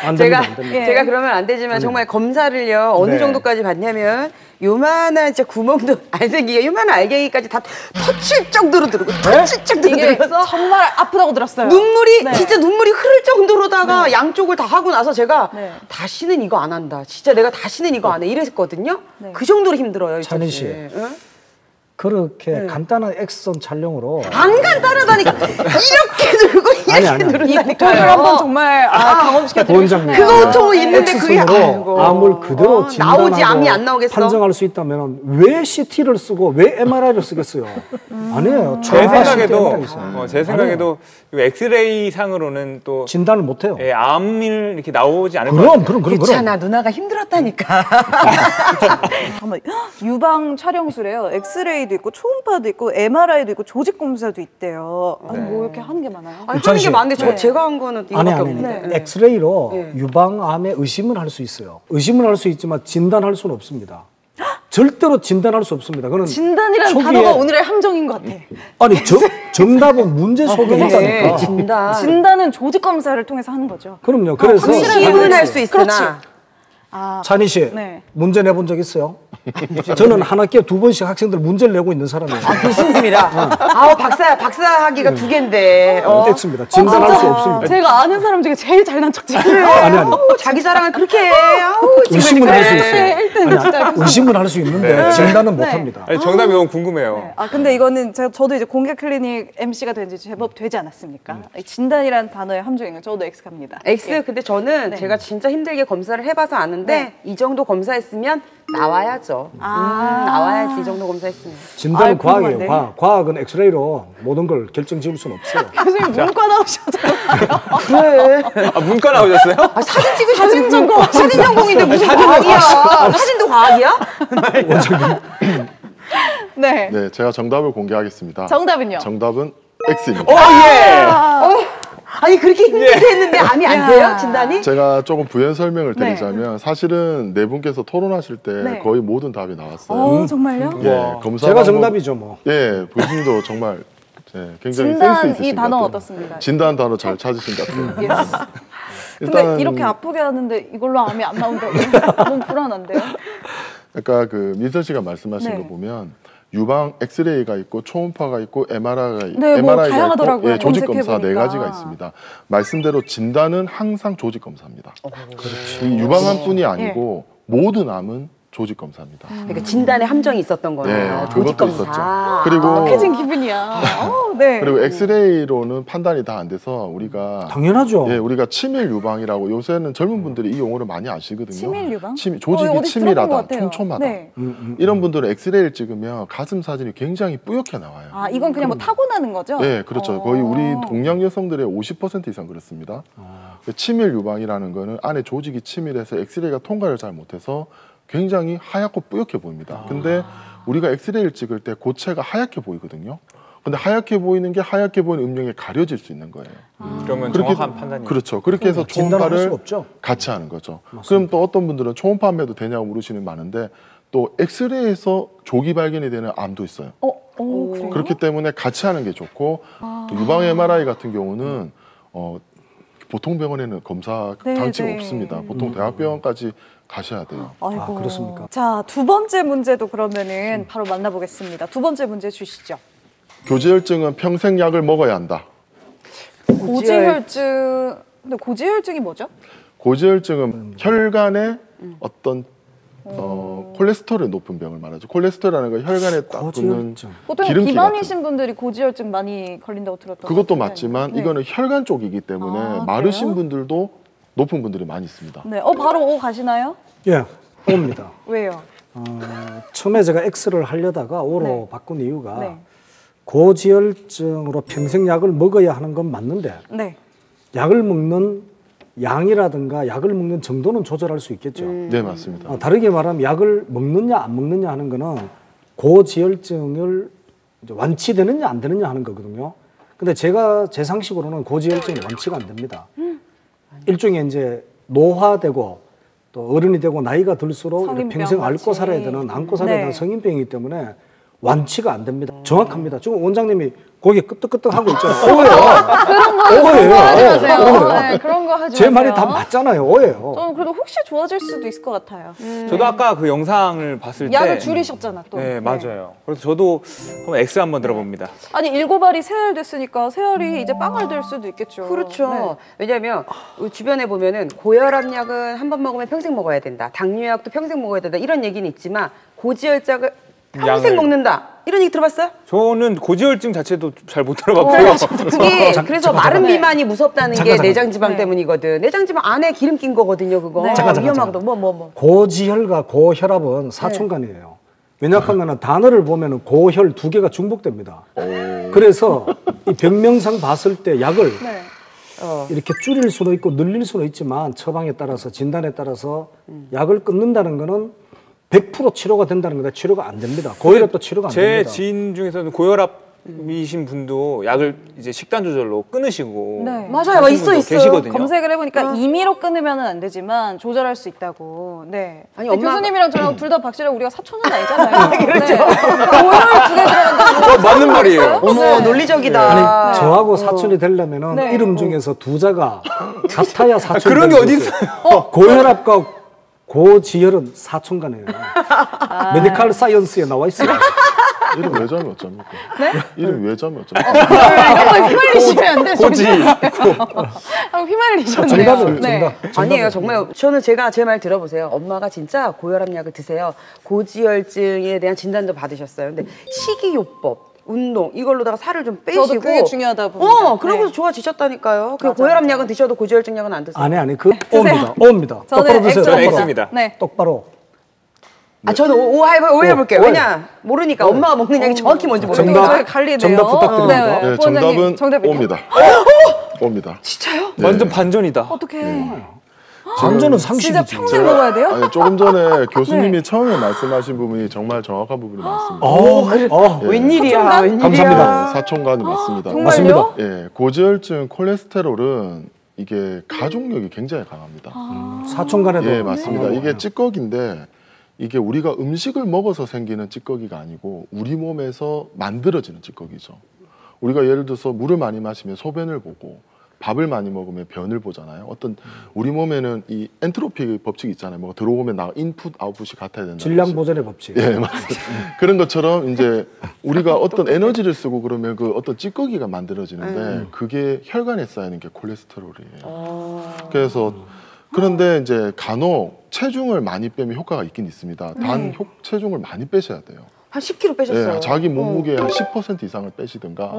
안 됩니다. 안 됩니다. 예. 제가 그러면 안 되지만 정말 검사를요 어느 네. 정도까지 받냐면 요만한 진짜 구멍도 안 생기게 요만한 알갱이까지 다 터칠 정도로 들고 터칠 정도로 이게 들어서 정말 아프다고 들었어요. 눈물이 네. 진짜 눈물이 흐를 정도로다가 양쪽을 다 하고 나서 제가 네. 다시는 이거 안 한다. 진짜 내가 다시는 이거 안 해. 이랬거든요. 네. 그 정도로 힘들어요. 이 찬희 자식. 씨. 응? 그렇게 간단한 X선 촬영으로 안 간단하다니까. 이렇게 들고 아니, 이렇게 아니. 고통을 누른다니까요. 한번 정말 경험시켜드리고 원장님 싶네요. 그거 고통이 있는데 그게 X선으로 아이고. 암을 그대로 진단하고 나오지 암이 안 나오겠어? 판정할 수 있다면 왜 CT를 쓰고 왜 MRI를 쓰겠어요? 아니에요. 제 초음파 CT 생각에도 MRI 있어요. 제 생각에도 이 엑스레이 상으로는 또 진단을 못 해요. 암이 이렇게 나오지 않을 것 같아요. 그럼. 괜찮아 누나가 힘들었다니까. 잠깐만, 유방 촬영술에요. 엑스레이도 있고 초음파도 있고 MRI도 있고 조직 검사도 있대요. 아니 뭐 이렇게 하는 게 많아요? 아니 우찬 하는 씨. 게 많은데 네. 제가 한 거는 아니 이거밖에 아니 없는데. 아니. 엑스레이로 네. 유방암에 의심을 할 수 있어요. 의심을 할 수 있지만 진단할 수는 없습니다. 절대로 진단할 수 없습니다. 그는 진단이라는 초기에- 단어가 오늘의 함정인 것 같아. 아니 정답은 문제 속에 네, 있다니까. 진단. 진단은 조직 검사를 통해서 하는 거죠. 그럼요. 그래서 힘은 할 수 있으나 그렇지. 찬희 씨 네. 문제 내본 적 있어요? 저는 한 학기에 2번씩 학생들 문제를 내고 있는 사람이에요. 교수님이라. 아우 박사학위가 2개인데. X입니다. 진단할 수 없습니다. 제가 아는 사람 중에 제일 잘난 척 아니 아니. 자기 자랑을 그렇게 해. 아우 의심은 할 수 네, 있어요. 일단은 진짜 아니, 의심은 할 수 있는데 진단은 못 합니다. 아니, 정답이 너무 궁금해요. 근데 이거는 저도 이제 공개 클리닉 MC가 된 지 제법 되지 않았습니까? 진단이라는 단어의 함정인 거 저도 X 갑니다. X 예. 근데 저는 네. 제가 진짜 힘들게 검사를 해봐서 아는데 나왔는데 이 정도 검사했으면 나와야죠. 나와야지 이 정도 검사했으면. 진단은 과학이에요. 궁금한데? 과학은 엑스레이로 모든 걸 결정 지을 수는 없어요. 교수님 문과 나오셨잖아요. 그래. 아, 문과 나오셨어요? 아, 사진 찍으셔도 사진 전공인데 무슨 과학이야? 사진도 과학이야? 네. 네, 제가 정답을 공개하겠습니다. 정답은요? 정답은 X입니다. 아니 그렇게 힘들게 했는데 암이 안 돼요? 진단이? 제가 조금 부연 설명을 드리자면 사실은 네 분께서 토론하실 때 네. 거의 모든 답이 나왔어요. 정말요? 예, 검사 제가 방법- 정답이죠, 뭐. 예, 교수님도 정말 굉장히 센스 진단 있으신 이 것 단어 같아요. 어떻습니까? 진단 단어 잘 찾으신 것 같아요. 예스. 근데 이렇게 아프게 하는데 이걸로 암이 안 나온다고 너무 불안한데요? 아까 그 민선 씨가 말씀하신 네. 거 보면 유방 엑스레이가 있고 초음파가 있고 MRI가 네, 뭐 있고 다양하더라고요. 예, 조직 검사 네 검색해보니까. 가지가 있습니다. 말씀대로 진단은 항상 조직 검사입니다. 이 유방암뿐이 아니고 모든 암은 조직 검사입니다. 그러니까 진단에 함정이 있었던 거네요. 네, 조직 그것도 검사. 있었죠. 그리고 똑똑해진 기분이야. 네. 그리고 엑스레이로는 판단이 다 안 돼서 우리가 당연하죠. 예, 우리가 치밀 유방이라고 요새는 젊은 분들이 이 용어를 많이 아시거든요. 치밀 유방? 조직이 어디서 들어본 것 치밀하다, 같아요. 촘촘하다. 네. 이런 분들은 엑스레이를 찍으면 가슴 사진이 굉장히 뿌옇게 나와요. 아, 이건 그냥 뭐 타고나는 거죠? 네, 그렇죠. 거의 우리 동양 여성들의 50% 이상 그렇습니다. 치밀 유방이라는 거는 안에 조직이 치밀해서 엑스레이가 통과를 잘 못해서 굉장히 하얗고 뿌옇게 보입니다. 근데 우리가 엑스레이를 찍을 때 고체가 하얗게 보이거든요. 근데 하얗게 보이는 게 하얗게 보이는 음영에 가려질 수 있는 거예요. 그러면 그렇게- 정확한 판단이. 그렇죠. 그렇게 해서 진단을 할 초음파를 수가 없죠. 같이 하는 거죠. 그럼 또 어떤 분들은 초음파 암에도 되냐고 물으시는 많은데 또 엑스레이에서 조기 발견이 되는 암도 있어요. 그래요? 그렇기 때문에 같이 하는 게 좋고 또 유방 MRI 같은 경우는 보통 병원에는 검사 네, 장치가 네. 없습니다. 보통 대학병원까지 가셔야 돼요. 아이고. 아, 그렇습니까? 자, 두 번째 문제도 그러면은 바로 만나보겠습니다. 두 번째 문제 주시죠. 고지혈증은 평생 약을 먹어야 한다. 고지혈증. 근데 고지혈증이 뭐죠? 고지혈증은 혈관에 어떤 콜레스테롤이 높은 병을 말하죠. 콜레스테롤이라는 건 혈관에 딱 붙는 고지혈증. 보통 기름기 비만이신 분들이 고지혈증 많이 걸린다고 들었던 것 그것도 같은데. 맞지만 네. 이거는 혈관 쪽이기 때문에 아, 마르신 그래요? 분들도 높은 분들이 많이 있습니다. 네, 바로 오 가시나요? 예, 옵니다. 왜요? 처음에 제가 X를 하려다가 O로 네. 바꾼 이유가 네. 고지혈증으로 평생 약을 먹어야 하는 건 맞는데 네. 약을 먹는 양이라든가 약을 먹는 정도는 조절할 수 있겠죠. 네, 맞습니다. 다르게 말하면 약을 먹느냐 안 먹느냐 하는 거는 고지혈증을 이제 완치되느냐 안 되느냐 하는 거거든요. 근데 제가 제 상식으로는 고지혈증이 완치가 안 됩니다. 일종의 이제 노화되고 또 어른이 되고 나이가 들수록 성인병 평생 앓고 같이. 살아야 되는 안고 살아야 네. 되는 성인병이기 때문에 완치가 안 됩니다. 정확합니다. 지금 원장님이 고개 끄덕끄덕 하고 있잖아요. 오해요. 그런 거 오해요. 하지 마세요. 오해요. 네, 그런 거 하지 제 마세요. 말이 다 맞잖아요. 오해요. 저는 그래도 혹시 좋아질 수도 있을 것 같아요. 저도 아까 그 영상을 봤을 때 약을 줄이셨잖아 또. 네, 맞아요. 그래서 저도 한번 X 한번 들어봅니다. 아니 7알이 3알 됐으니까 3알이 이제 빵알 될 수도 있겠죠. 그렇죠. 네. 왜냐하면 우리 주변에 보면은 고혈압 약은 한 번 먹으면 평생 먹어야 된다. 당뇨약도 평생 먹어야 된다. 이런 얘기는 있지만 고지혈증을 평생 양을. 먹는다. 이런 얘기 들어봤어요? 저는 고지혈증 자체도 잘 못 들어봤고요. 그게 그래서 마른 비만이 무섭다는 게 잠깐. 내장 지방 네. 때문이거든. 내장 지방 안에 기름 낀 거거든요, 그거. 네. 위험하거든. 뭐. 고지혈과 고혈압은 사촌간이에요. 왜냐하면 단어를 보면 고혈 2개가 중복됩니다. 그래서 이 병명상 봤을 때 약을 네. 이렇게 줄일 수도 있고 늘릴 수도 있지만 처방에 따라서 진단에 따라서 약을 끊는다는 거는 100% 치료가 된다는 건데 치료가 안 됩니다. 고혈압도 치료가 안 제 됩니다. 지인 중에서는 고혈압이신 분도 약을 이제 식단 조절로 끊으시고 네. 맞아요. 하시는 있어, 분도 있어. 계시거든요. 검색을 해보니까 임의로 끊으면 안 되지만 조절할 수 있다고. 네. 아니, 근데 엄마가- 교수님이랑 저랑 둘 다 확실하게 우리가 사촌은 아니잖아요. 그렇죠. 고혈 2개 들어간다고. 맞는 말이에요. 어머, 논리적이다. 아니, 저하고 사촌이 되려면은 네. 이름 중에서 두 자가 같아야 사촌이 그런 게 될 어디 수 있어요. 고혈압과 고지혈은 사촌간이에요. 메디컬 사이언스에 나와 있어요. 이름 외자면 어쩝니까? 이름 외자면 어쩝니까? 이런 거 휘말리시면 안 돼요. 고지. 한번 휘말리셨네요. 정답은 네. 정답. 아니에요. 정말 저는 제가 제 말 들어보세요. 엄마가 진짜 고혈압 약을 드세요. 고지혈증에 대한 진단도 받으셨어요. 근데 식이요법 운동 이걸로다가 살을 좀 빼시고. 저도 그게 중요하다 봅니다. 그러면서 네. 좋아지셨다니까요. 그 맞아, 고혈압 맞아. 약은 드셔도 고지혈증 약은 안 드세요. 아니 그 드세요. O입니다. 저는 똑바로 드세요. 저는 X입니다. X입니다. 네. 똑바로. 저는 O 해볼게요. O. 왜냐 모르니까 엄마가 먹는 약이 정확히 뭔지 정답. 모르니까. 저희 갈리네요. 정답 부탁드립니다. 네, 부원장님, 정답은 정답을요? O입니다. O입니다. 진짜요? 완전 반전이다. 어떻게? 완전은 진짜 상식이지. 평생 먹어야 돼요? 아니, 조금 전에 교수님이 처음에 말씀하신 부분이 정말 정확한 부분이 많습니다. 웬일이야? 웬일이야? 감사합니다. 네, 사촌간이 맞습니다. 정말요? 맞습니다. 예, 고지혈증 콜레스테롤은 이게 가족력이 굉장히 강합니다. 사촌간에도. 예, 맞습니다. 이게 찌꺼기인데 이게 우리가 음식을 먹어서 생기는 찌꺼기가 아니고 우리 몸에서 만들어지는 찌꺼기죠. 우리가 예를 들어서 물을 많이 마시면 소변을 보고 밥을 많이 먹으면 변을 보잖아요. 어떤 우리 몸에는 이 엔트로피 법칙이 있잖아요. 뭐 들어오면 나 인풋 아웃풋이 같아야 된다. 질량 보존의 법칙. 예, 맞습니다. 그런 것처럼 이제 우리가 어떤 에너지를 쓰고 그러면 그 어떤 찌꺼기가 만들어지는데 그게 혈관에 쌓이는 게 콜레스테롤이에요. 그래서 그런데 이제 간혹 체중을 많이 빼면 효과가 있긴 있습니다. 단 체중을 많이 빼셔야 돼요. 한 10kg 빼셨어요. 예, 자기 몸무게의 한 10% 이상을 빼시든가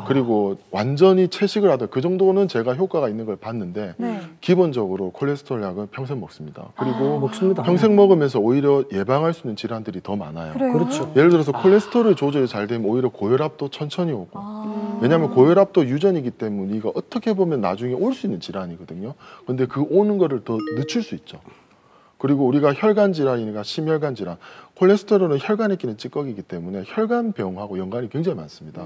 그리고 완전히 채식을 하든 그 정도는 제가 효과가 있는 걸 봤는데 기본적으로 콜레스테롤 약은 평생 먹습니다. 그리고 먹습니다. 평생 먹으면서 오히려 예방할 수 있는 질환들이 더 많아요. 그렇죠. 예를 들어서 콜레스테롤 조절이 잘 되면 오히려 고혈압도 천천히 오고 왜냐하면 고혈압도 유전이기 때문에 이거 어떻게 보면 나중에 올 수 있는 질환이거든요. 근데 그 오는 거를 더 늦출 수 있죠. 그리고 우리가 혈관 질환이니까 심혈관 질환, 콜레스테롤은 혈관에 끼는 찌꺼기이기 때문에 혈관병하고 연관이 굉장히 많습니다.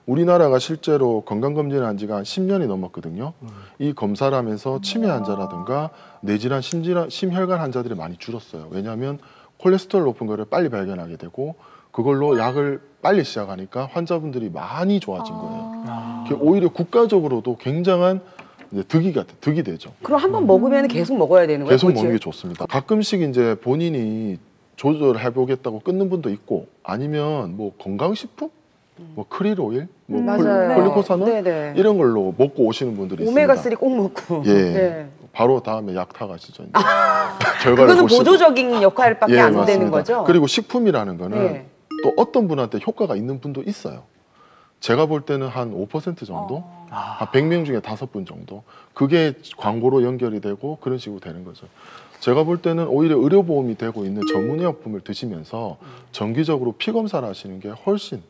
우리나라가 실제로 건강검진을 한 지가 한 10년이 넘었거든요. 이 검사를 하면서 치매 환자라든가 뇌질환, 심혈관 환자들이 많이 줄었어요. 왜냐하면 콜레스테롤 높은 거를 빨리 발견하게 되고 그걸로 약을 빨리 시작하니까 환자분들이 많이 좋아진 거예요. 오히려 국가적으로도 굉장한 이제 득이 되죠. 그럼 한 번 먹으면 계속 먹어야 되는 거예요? 계속 먹는 게 좋습니다. 가끔씩 이제 본인이 조절해 보겠다고 끊는 분도 있고 아니면 뭐 건강식품, 뭐 크릴 오일, 뭐 맞아요. 폴리코사놀 네네. 이런 걸로 먹고 오시는 분들이 있습니다. 오메가3 꼭 먹고. 예. 네. 바로 다음에 약 타가시죠. 결과를 그거는 보시고. 보조적인 역할밖에 예, 안 맞습니다. 되는 거죠? 그리고 식품이라는 거는 네. 또 어떤 분한테 효과가 있는 분도 있어요. 제가 볼 때는 한 5% 정도, 한 100명 중에 5분 정도. 그게 광고로 연결이 되고 그런 식으로 되는 거죠. 제가 볼 때는 오히려 의료보험이 되고 있는 전문의약품을 드시면서 정기적으로 피 검사를 하시는 게 훨씬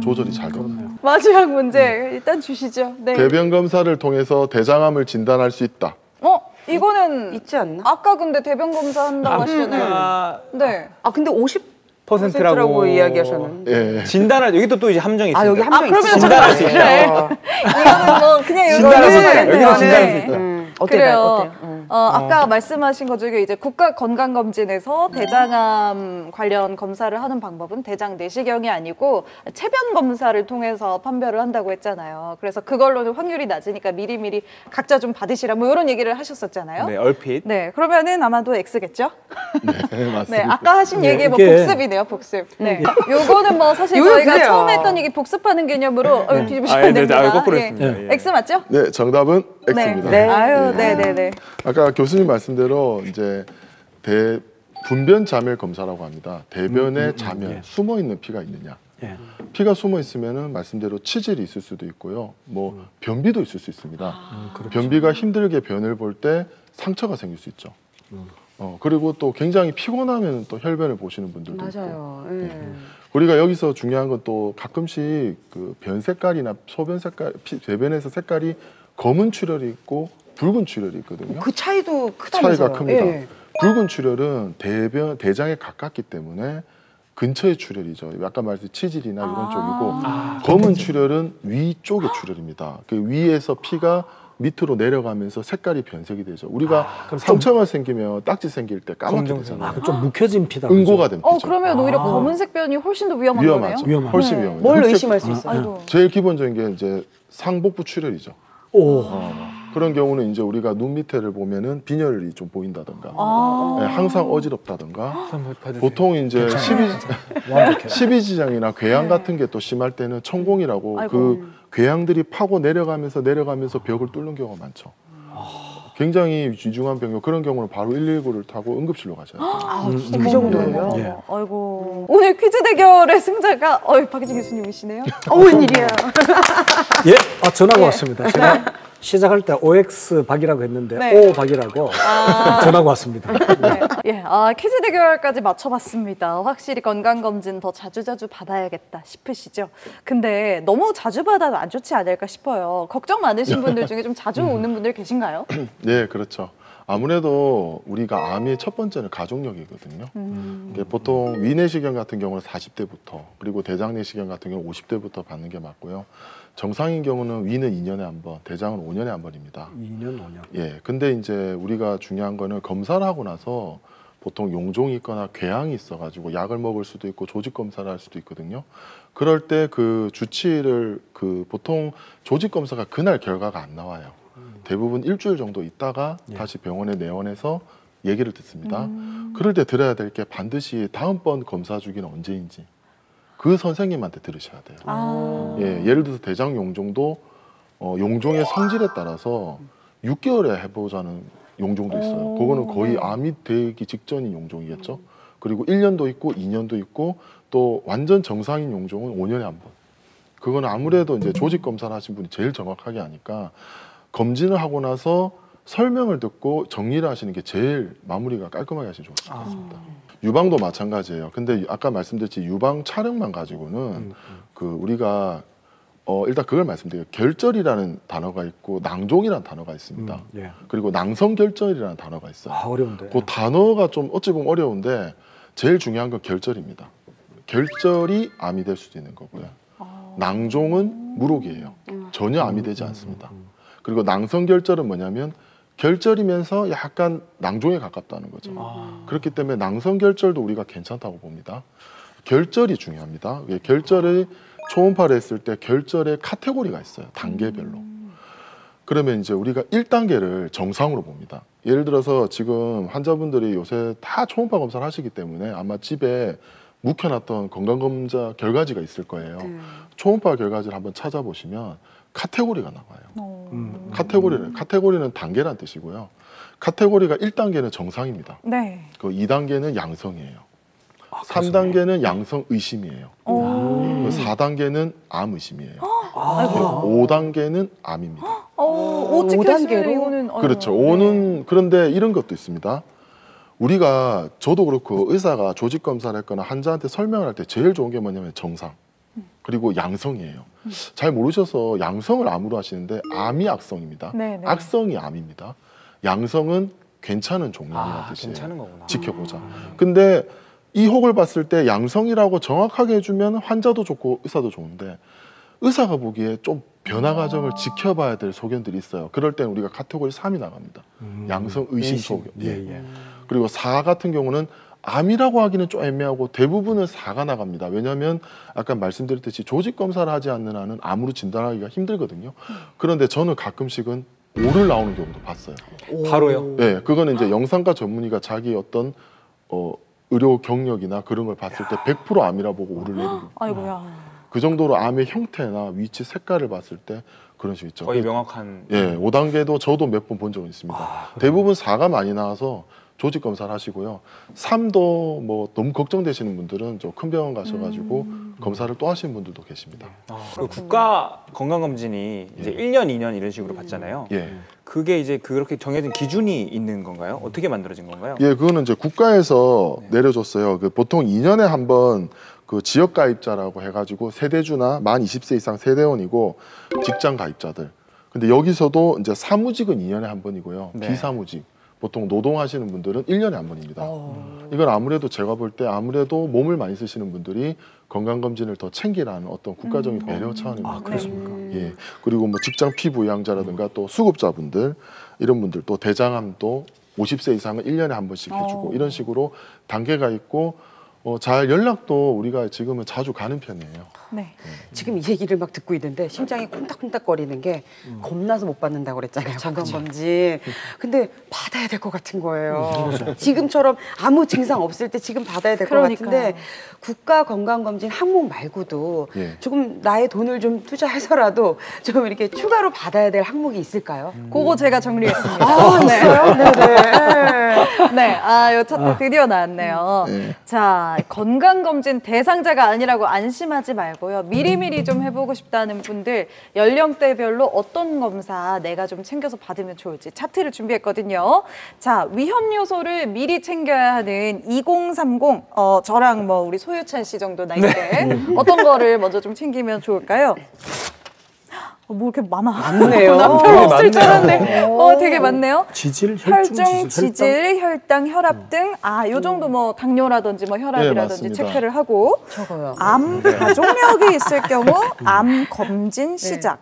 조절이 잘 됩니다. 마지막 문제 일단 주시죠. 네. 대변 검사를 통해서 대장암을 진단할 수 있다. 이거는 있지 않나? 아까 근데 대변 검사 한다고 하시잖아요. 네. 근데 50%라고 50%라고 이야기하셨는데. 예. 진단할 여기도 또 이제 함정이 있습니다. 여기 함정 그러면 있으시죠? 진단할 수 있다. 이거는 뭐 그냥 진단할 수 이거는 있다. 여기는 진단할 수 있다. 그래요. 어때요? 아까 말씀하신 것 중에 이제 국가건강검진에서 대장암 관련 검사를 하는 방법은 대장 내시경이 아니고 체변 검사를 통해서 판별을 한다고 했잖아요. 그래서 그걸로는 확률이 낮으니까 미리미리 각자 좀 받으시라 뭐 이런 얘기를 하셨었잖아요. 네, 얼핏. 네, 그러면은 아마도 X겠죠? 네, 맞습니다. 네, 아까 하신 얘기 뭐 이게- 복습이네요, 복습. 네, 요거는 뭐 사실 요거 저희가 그래요. 처음에 했던 얘기 복습하는 개념으로 뒤집으시면 네, 됩니다. 거꾸로 예. 했습니다. 예. X 맞죠? 네, 정답은 X입니다. 네. 아유, 네. 아까 교수님 말씀대로 이제 분변 자멸 검사라고 합니다. 대변의 자멸, 숨어 있는 피가 있느냐. 예. 피가 숨어 있으면은 말씀대로 치질이 있을 수도 있고요. 뭐 변비도 있을 수 있습니다. 변비가 힘들게 변을 볼 때 상처가 생길 수 있죠. 그리고 또 굉장히 피곤하면 또 혈변을 보시는 분들도 있고. 맞아요. 우리가 여기서 중요한 건 또 가끔씩 그 변 색깔이나 소변 색깔, 대변에서 색깔이 검은 출혈이 있고 붉은 출혈이 있거든요. 그 차이도 크다면서요? 차이가 큽니다. 예. 붉은 출혈은 대장에 가깝기 때문에 근처의 출혈이죠. 아까 말했듯이 치질이나 이런 쪽이고 검은 출혈은 위쪽의 출혈입니다. 그 위에서 피가 밑으로 내려가면서 색깔이 변색이 되죠. 우리가 상처가 생기면 딱지 생길 때 까맣게 되잖아요. 좀 묵혀진 피다. 응고가 된 피죠. 그러면 오히려 검은색 변이 훨씬 더 위험한 위험하죠. 거네요? 훨씬 위험해요. 뭘 흑색- 의심할 수 있어요? 아이고. 제일 기본적인 게 이제 상복부 출혈이죠. 오. 그런 경우는 이제 우리가 눈 밑에를 보면은 빈혈이 좀 보인다든가, 네, 항상 어지럽다든가. 보통 이제 완벽해. 십이지장이나 궤양 같은 게 또 심할 때는 천공이라고 아이고. 그 궤양들이 파고 내려가면서 벽을 뚫는 경우가 많죠. 굉장히 위중한 병이고 그런 경우는 바로 119를 타고 응급실로 가셔야 돼요. 아, 그 정도예요? 예. 아이고. 오늘 퀴즈 대결의 승자가 박희진 교수님이시네요. 웬일이야. 예? 전화가 왔습니다. 제가 시작할 때 OX 박이라고 했는데 네. O 박이라고 전화가 왔습니다. 네. 예, 퀴즈 대결까지 맞춰봤습니다. 확실히 건강검진 더 자주자주 받아야겠다 싶으시죠? 근데 너무 자주 받아도 안 좋지 않을까 싶어요. 걱정 많으신 분들 중에 좀 자주 오는 분들 계신가요? 네, 그렇죠. 아무래도 우리가 암의 첫 번째는 가족력이거든요. 이게 보통 위내시경 같은 경우는 40대부터 그리고 대장내시경 같은 경우는 50대부터 받는 게 맞고요. 정상인 경우는 위는 2년에 한 번, 대장은 5년에 한 번입니다. 2년, 5년. 예, 근데 이제 우리가 중요한 거는 검사를 하고 나서 보통 용종이 있거나 궤양이 있어가지고 약을 먹을 수도 있고 조직 검사를 할 수도 있거든요. 그럴 때 그 주치를 보통 조직 검사가 그날 결과가 안 나와요. 대부분 일주일 정도 있다가 다시 병원에 내원해서 얘기를 듣습니다. 그럴 때 들어야 될 게 반드시 다음번 검사 주기는 언제인지 그 선생님한테 들으셔야 돼요. 예, 예를 들어서 대장 용종도 용종의 성질에 따라서 6개월에 해보자는 용종도 있어요. 그거는 거의 암이 되기 직전인 용종이겠죠. 그리고 1년도 있고 2년도 있고 또 완전 정상인 용종은 5년에 한 번. 그거는 아무래도 이제 조직 검사를 하신 분이 제일 정확하게 하니까 검진을 하고 나서 설명을 듣고 정리를 하시는 게 제일 마무리가 깔끔하게 하시면 좋을 것 같습니다. 유방도 마찬가지예요. 근데 아까 말씀드렸지 유방 촬영만 가지고는 우리가 일단 그걸 말씀드려요. 결절이라는 단어가 있고 낭종이라는 단어가 있습니다. 예. 그리고 낭성결절이라는 단어가 있어요. 어려운데. 그 단어가 좀 어찌 보면 어려운데 제일 중요한 건 결절입니다. 결절이 암이 될 수도 있는 거고요. 낭종은 무록이에요. 전혀 암이 되지 않습니다. 그리고 낭성결절은 뭐냐면 결절이면서 약간 낭종에 가깝다는 거죠. 그렇기 때문에 낭성결절도 우리가 괜찮다고 봅니다. 결절이 중요합니다. 결절을 초음파를 했을 때 결절의 카테고리가 있어요. 단계별로. 그러면 이제 우리가 1단계를 정상으로 봅니다. 예를 들어서 지금 환자분들이 요새 다 초음파 검사를 하시기 때문에 아마 집에 묵혀놨던 건강검사 결과지가 있을 거예요. 초음파 결과지를 한번 찾아보시면 카테고리가 나와요. 카테고리는 단계란 뜻이고요. 카테고리가 1단계는 정상입니다. 네. 그 2단계는 양성이에요. 3단계는 양성 의심이에요. 4단계는 암 의심이에요. 5단계는 암입니다. 5 찍혔으면 이거는 그렇죠. 5는 그런데 이런 것도 있습니다. 우리가 저도 그렇고 의사가 조직 검사를 했거나 환자한테 설명을 할 때 제일 좋은 게 뭐냐면 정상 그리고 양성이에요. 잘 모르셔서 양성을 암으로 하시는데 암이 악성입니다. 네네. 악성이 암입니다. 양성은 괜찮은 종양이라는 뜻이에요. 괜찮은 거구나. 지켜보자. 근데 이 혹을 봤을 때 양성이라고 정확하게 해주면 환자도 좋고 의사도 좋은데 의사가 보기에 좀 변화 과정을 지켜봐야 될 소견들이 있어요. 그럴 때는 우리가 카테고리 3이 나갑니다. 양성 의심 소견. 예. 그리고 4 같은 경우는 암이라고 하기는 좀 애매하고 대부분은 4가 나갑니다. 왜냐하면 아까 말씀드렸듯이 조직 검사를 하지 않는 한은 암으로 진단하기가 힘들거든요. 그런데 저는 가끔씩은 5를 나오는 경우도 봤어요. 바로요? 네, 그거는 이제 영상과 전문의가 자기 어떤 의료 경력이나 그런 걸 봤을 때 100% 암이라 보고 5를 내리고 아이고야. 그 정도로 암의 형태나 위치, 색깔을 봤을 때 그런 식으로 있죠. 거의 명확한. 예, 5단계도 저도 몇 번 본 적은 있습니다. 대부분 4가 많이 나와서 조직 검사를 하시고요. 3도 뭐 너무 걱정되시는 분들은 저 큰 병원 가셔가지고 검사를 또 하시는 분들도 계십니다. 그 국가 건강검진이 이제 1년, 2년 이런 식으로 받잖아요. 예. 그게 이제 그렇게 정해진 기준이 있는 건가요? 어떻게 만들어진 건가요? 예, 그거는 이제 국가에서 내려줬어요. 그 보통 2년에 한 번 그 지역 가입자라고 해가지고 세대주나 만 20세 이상 세대원이고 직장 가입자들. 근데 여기서도 이제 사무직은 2년에 한 번이고요. 네. 비사무직. 보통 노동하시는 분들은 1년에 한 번입니다. 이건 아무래도 제가 볼 때 아무래도 몸을 많이 쓰시는 분들이 건강검진을 더 챙기라는 어떤 국가적인 배려 차원입니다. 그렇습니까? 예. 그리고 뭐 직장 피부양자라든가 또 수급자분들 이런 분들 또 대장암도 50세 이상은 1년에 한 번씩 해주고 이런 식으로 단계가 있고 잘 연락도 우리가 지금은 자주 가는 편이에요. 네. 지금 이 얘기를 막 듣고 있는데 심장이 콩닥콩닥거리는 게 겁나서 못 받는다고 그랬잖아요. 건강검진. 근데 받아야 될 것 같은 거예요. 지금처럼 아무 증상 없을 때 지금 받아야 될 것 같은데 국가건강검진 항목 말고도 예. 조금 나의 돈을 좀 투자해서라도 좀 이렇게 추가로 받아야 될 항목이 있을까요? 그거 제가 정리했습니다. 아, 있어요? 네네. 네, 요 차트 드디어 나왔네요. 자, 건강검진 대상자가 아니라고 안심하지 말고요. 미리미리 좀 해보고 싶다는 분들 연령대별로 어떤 검사 내가 좀 챙겨서 받으면 좋을지 차트를 준비했거든요. 자, 위험 요소를 미리 챙겨야 하는 2030, 저랑 뭐 우리 소유찬 씨 정도 나이 때 어떤 거를 먼저 좀 챙기면 좋을까요? 뭐 이렇게 많아. 많네요. 남편 없을 줄 알았는데 되게 많네요. 지질, 혈중, 지질, 혈당, 혈압 등 요 정도 뭐 당뇨라든지 뭐 혈압이라든지 네, 체크를 하고 저거요. 암 가족력이 있을 경우 암 검진 시작.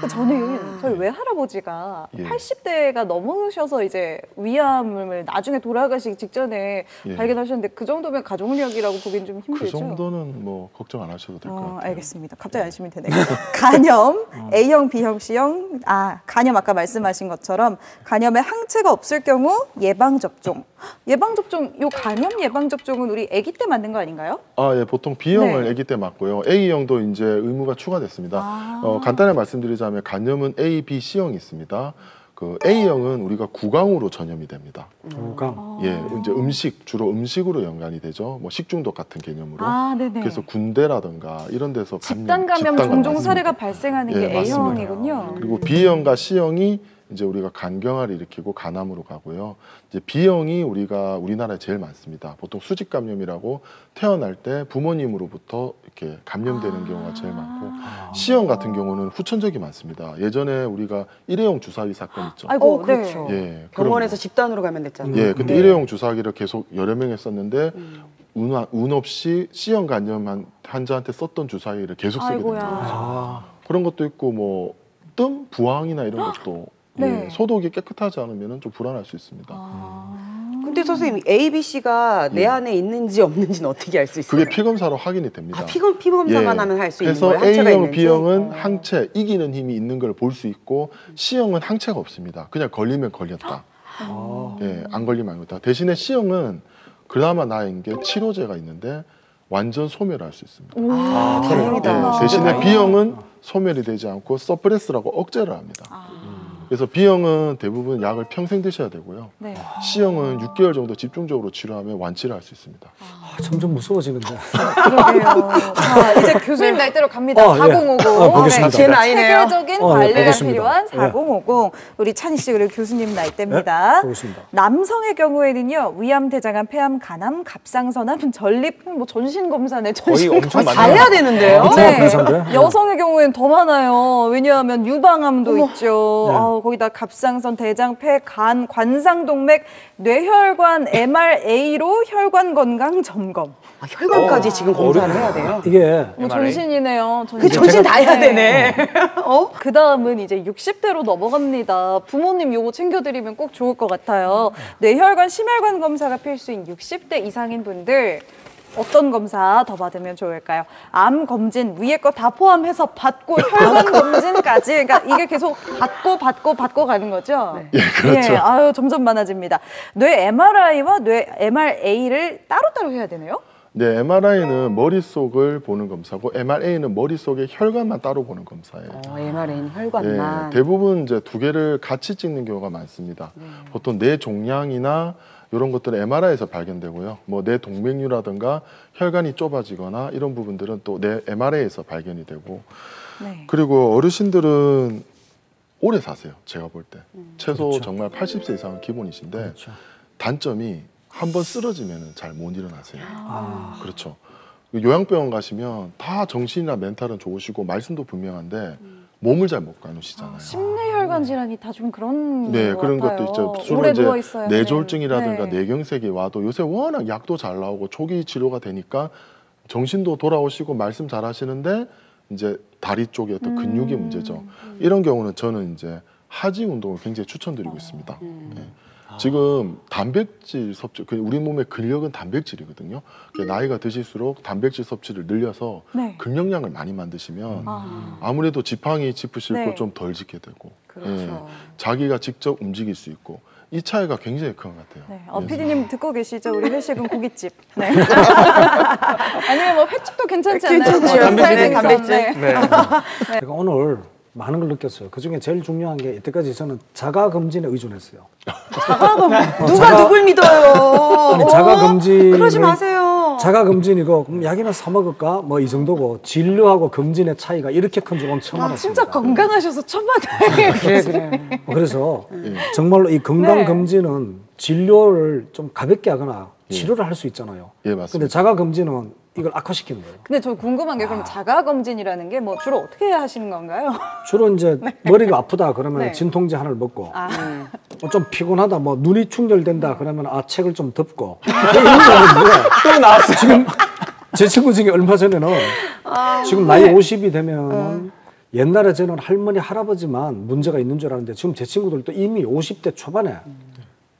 저희 외할아버지가 예. 80대가 넘으셔서 이제 위암을 나중에 돌아가시기 직전에 예. 발견하셨는데 그 정도면 가족력이라고 보기는 좀 그 힘들죠. 정도는 뭐 걱정 안 하셔도 될 것 같아요. 알겠습니다. 갑자기 안심이 되네요. 간염, A형, B형, C형. 간염 아까 말씀하신 것처럼 간염에 항체가 없을 경우 예방접종. 예방접종, 요 간염 예방접종은 우리 아기 때 맞는 거 아닌가요? 예, 보통 B형을 네. 아기 때 맞고요. A형도 이제 의무가 추가됐습니다. 간단히 말씀드리자면 간염은 A, B, C형이 있습니다. 그 A형은 우리가 구강으로 전염이 됩니다. 구강. 예, 이제 주로 음식으로 연관이 되죠. 뭐 식중독 같은 개념으로. 네네. 그래서 군대라든가 이런 데서 집단 감염 종종 사례가 발생하는 게 A형이군요. 그리고 B형과 C형이 이제 우리가 간경화를 일으키고 간암으로 가고요. 이제 B형이 우리나라에 제일 많습니다. 보통 수직 감염이라고 태어날 때 부모님으로부터 이렇게 감염되는 경우가 제일 많고 C형 같은 경우는 후천적이 많습니다. 예전에 우리가 일회용 주사위 사건 있죠. 아이고, 그렇죠. 예, 병원에서 집단으로 감염됐잖아요. 예, 근데 일회용 주사기를 계속 여러 명 했었는데 운 없이 C형 간염 환자한테 썼던 주사기를 계속 쓰게 됩니다. 아이고야. 그런 것도 있고 뭐 뜸, 부항이나 이런 것도 네. 예, 소독이 깨끗하지 않으면 좀 불안할 수 있습니다. 근데 선생님 A, B, C가 내 안에 있는지 없는지는 어떻게 알 수 있어요? 그게 피검사로 확인이 됩니다. 피검사만 하면 할 수 있는 그래서 거예요? 항체가 A형, 있는지? B형은 항체, 이기는 힘이 있는 걸 볼 수 있고 C형은 항체가 없습니다. 그냥 걸리면 걸렸다. 예, 안 걸리면 안 걸렸다. 대신에 C형은 그나마 나은 게 치료제가 있는데 완전 소멸할 수 있습니다. 다행이다. 예, 대신에 B형은 소멸이 되지 않고 서프레스라고 억제를 합니다. 그래서 B형은 대부분 약을 평생 드셔야 되고요. 네. C형은 6개월 정도 집중적으로 치료하면 완치를 할 수 있습니다. 점점 무서워지는데. 그러게요. 자, 이제 교수님 나이대로 갑니다. 예. 4050. 보겠습니다. 제 나이네요. 체계적인 네, 관리가 보겠습니다. 필요한 예. 4050. 우리 찬희 씨 그리고 교수님 나이대입니다. 보겠습니다. 남성의 경우에는요. 위암, 대장암, 폐암, 간암, 갑상선암, 전립, 뭐 전신 검사네. 전신 거의 엄청 검사. 많네요. 다 해야 되는데요? 네. 검사인데? 여성의 경우에는 더 많아요. 왜냐하면 유방암도 있죠. 거기다 갑상선, 대장, 폐, 간, 관상동맥, 뇌혈관, MRA로 혈관 건강 점검. 혈관까지 지금 검사를 해야 돼요? 이게 뭐 전신이네요. 그 전신 다 해야 되네. 그 다음은 이제 60대로 넘어갑니다. 부모님 요거 챙겨드리면 꼭 좋을 것 같아요. 뇌혈관, 심혈관 검사가 필수인 60대 이상인 분들 어떤 검사 더 받으면 좋을까요? 암 검진 위에 거 다 포함해서 받고 혈관 검진까지 그러니까 이게 계속 받고 가는 거죠? 예, 그렇죠. 예, 점점 많아집니다. 뇌 MRI와 뇌 MRA를 따로따로 해야 되네요? 네, MRI는 머릿속을 보는 검사고 MRA는 머릿속의 혈관만 따로 보는 검사예요. MRA는 혈관만. 예, 대부분 이제 두 개를 같이 찍는 경우가 많습니다. 보통 뇌 종양이나 이런 것들은 MRI에서 발견되고요. 뭐 뇌 동맥류라든가 혈관이 좁아지거나 이런 부분들은 또 뇌 MRA에서 발견이 되고. 네. 그리고 어르신들은 오래 사세요. 제가 볼 때. 최소 그렇죠. 정말 80세 이상은 기본이신데 그렇죠. 단점이 한번 쓰러지면 잘 못 일어나세요. 그렇죠. 요양병원 가시면 다 정신이나 멘탈은 좋으시고 말씀도 분명한데 몸을 잘 못 가누시잖아요. 심뇌혈관 질환이 다 좀 그런 네, 것 그런 같아요. 것도 있죠. 주로 오래 이제 누워 있어야 뇌졸중이라든가 네. 뇌경색이 와도 요새 워낙 약도 잘 나오고 초기 치료가 되니까 정신도 돌아오시고 말씀 잘 하시는데 이제 다리 쪽에 어떤 근육이 문제죠. 이런 경우는 저는 이제 하지 운동을 굉장히 추천드리고 있습니다. 네. 지금 단백질 섭취, 우리 몸의 근력은 단백질이거든요. 나이가 드실수록 단백질 섭취를 늘려서 네. 근력량을 많이 만드시면 아무래도 지팡이 짚으 싣고 네. 좀 덜 짚게 되고 그렇죠. 자기가 직접 움직일 수 있고 이 차이가 굉장히 큰 것 같아요. 네. PD님 듣고 계시죠? 우리 회식은 고깃집. 네. 아니면 뭐 횟집도 괜찮지 않나요? 괜찮죠. 단백질. 네. 네. 제가 오늘 많은 걸 느꼈어요. 그 중에 제일 중요한 게 이때까지 저는 자가검진에 의존했어요. 누가 누굴 믿어요? 아니, 자가검진. 그러지 마세요. 자가검진이고 그럼 약이나 사 먹을까? 뭐 이 정도고 진료하고 검진의 차이가 이렇게 큰 줄은 처음 알았습니다. 진짜 건강하셔서 천만다행이에요. 그래. 그래서 정말로 이 건강검진은 진료를 좀 가볍게 하거나 치료를 할 수 있잖아요. 예, 맞습니다. 근데 자가검진은 이걸 악화시키는 거예요. 근데 저 궁금한 게 그럼 자가검진이라는 게 뭐 주로 어떻게 하시는 건가요? 주로 이제 머리가 아프다 그러면 네. 진통제 하나를 먹고 뭐좀 피곤하다 뭐 눈이 충혈된다 그러면 책을 좀 덮고 이런 거 하는데 또 나왔어요. 지금 제 친구 중에 얼마 전에는 지금 나이 50이 되면은 옛날에 저는 할머니 할아버지만 문제가 있는 줄 알았는데 지금 제 친구들도 이미 50대 초반에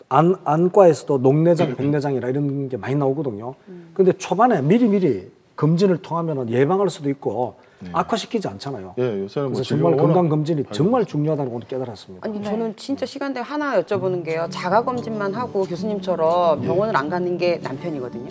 안과에서도 녹내장, 백내장이라 이런 게 많이 나오거든요. 근데 초반에 미리미리 검진을 통하면 예방할 수도 있고 악화시키지 않잖아요. 예, 요새는 뭐 그래서 정말 진료가 건강검진이 워낙 정말 중요하다는 걸 깨달았습니다. 아니 저는 진짜 시간 되면 하나 여쭤보는 게요. 자가 검진만 하고 교수님처럼 병원을 안 가는 게 남편이거든요.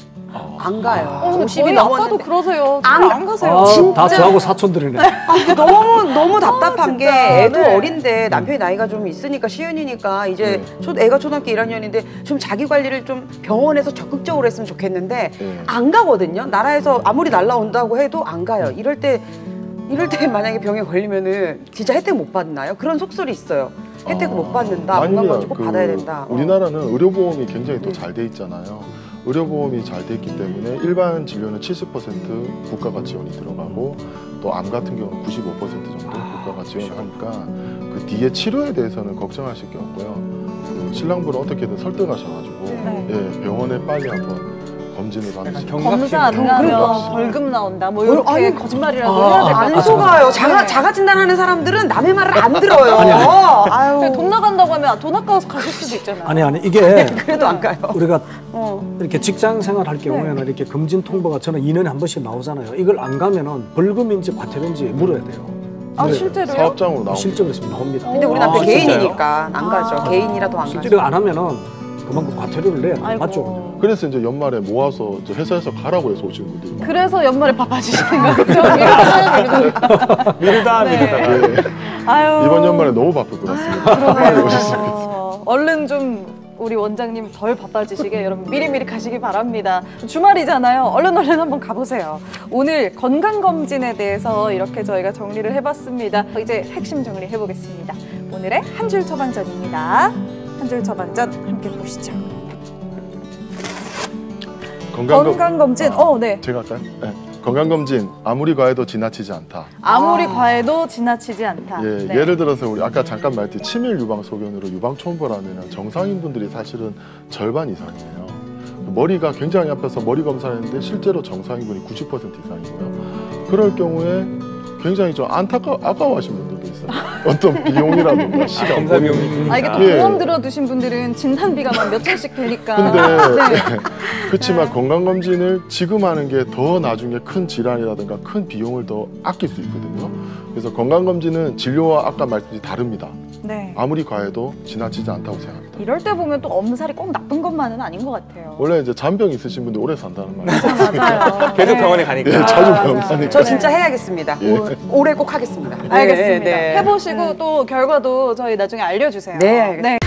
안 가요. 근데 50이 저희 아빠도 넘었는데 그러세요. 안 가세요. 다 저하고 사촌들이네. 이게 너무 답답한 게 진짜. 애도 네. 어린데 남편이 나이가 좀 있으니까 시은이니까 이제 애가 초등학교 1학년인데 좀 자기 관리를 좀 병원에서 적극적으로 했으면 좋겠는데 안 가거든요. 나라에서 아무리 날라온다고 해도 안 가요. 이럴 때 만약에 병에 걸리면은 진짜 혜택 못 받나요? 그런 속설이 있어요. 혜택 못 받는다. 건강검진 꼭 받아야 된다. 우리나라는 의료보험이 굉장히 또 잘 돼 있잖아요. 의료보험이 잘 돼 있기 때문에 일반 진료는 70% 국가가 지원이 들어가고 또 암 같은 경우는 95% 정도 국가가 지원을 하니까 그 뒤에 치료에 대해서는 걱정하실 게 없고요. 그 신랑분을 어떻게든 설득하셔가지고 예, 병원에 빨리 한번 검진을 받으시고 검사 안 가면 벌금 나온다. 뭐 이렇게 거짓말이라도 해야 될 것 같아요. 안 속아요. 자가 진단하는 사람들은 남의 말을 안 들어요. 아유. 돈 나간다고 하면 돈 아까워서 가실 수도 있잖아요. 아니 이게 그래도 안 가요. 우리가 이렇게 직장 생활할 경우에는 이렇게 검진 통보가 저는 2년에 한 번씩 나오잖아요. 이걸 안 가면은 벌금인지 과태료인지 물어야 돼요. 아 실제로요? 사업장으로 나오고 실제로 있으면 나옵니다. 근데 우리 남편 진짜요? 개인이니까 안 가죠. 개인이라도 안 가죠. 실제로 안 하면은 그만큼 과태료를 내야 돼요. 맞죠? 그래서 이제 연말에 모아서 이제 회사에서 가라고 해서 오시는 분들이 많아요. 그래서 연말에 바빠지시는 거죠? 미루다. 아유. 이번 연말에 너무 바쁠 것 같습니다. 빨리 오셨으면 좋겠어요. 얼른 좀 우리 원장님 덜 바빠지시게 여러분 미리미리 가시기 바랍니다. 주말이잖아요. 얼른 한번 가보세요. 오늘 건강검진에 대해서 이렇게 저희가 정리를 해봤습니다. 이제 핵심 정리 해보겠습니다. 오늘의 한 줄 처방전입니다. 한 줄 처방전 함께 보시죠. 건강검진. 네. 제가 할까요? 네. 건강검진 아무리 과해도 지나치지 않다. 아무리 과해도 지나치지 않다. 예, 네. 예를 들어서 우리 아까 잠깐 말했듯이 치밀 유방 소견으로 유방촌벌하면 정상인 분들이 사실은 절반 이상이에요. 머리가 굉장히 아파서 머리 검사를 했는데 실제로 정상인 분이 90% 이상이고요. 그럴 경우에 굉장히 좀 아까워하시는 분들도 있어요. 어떤 비용이라든가 시간, 검사 비용이 드니까. 이게 또 보험 들어두신 분들은 진단비가 막 몇 천씩 되니까. 근데 그렇지만 건강검진을 지금 하는 게 더 나중에 큰 질환이라든가 큰 비용을 더 아낄 수 있거든요. 그래서 건강검진은 진료와 아까 말씀드린 다릅니다. 네. 아무리 과해도 지나치지 않다고 생각합니다. 이럴 때 보면 또 엄살이 꼭 나쁜 것만은 아닌 것 같아요. 원래 이제 잔병 있으신 분들 오래 산다는 말이에요. 맞아요. 계속 네. 병원에 가니까. 예, 자주 병원 가니까. 저 진짜 해야겠습니다. 예. 올해 꼭 하겠습니다. 알겠습니다. 네, 네. 해보시고 또 결과도 저희 나중에 알려주세요. 네, 알겠습니다. 네.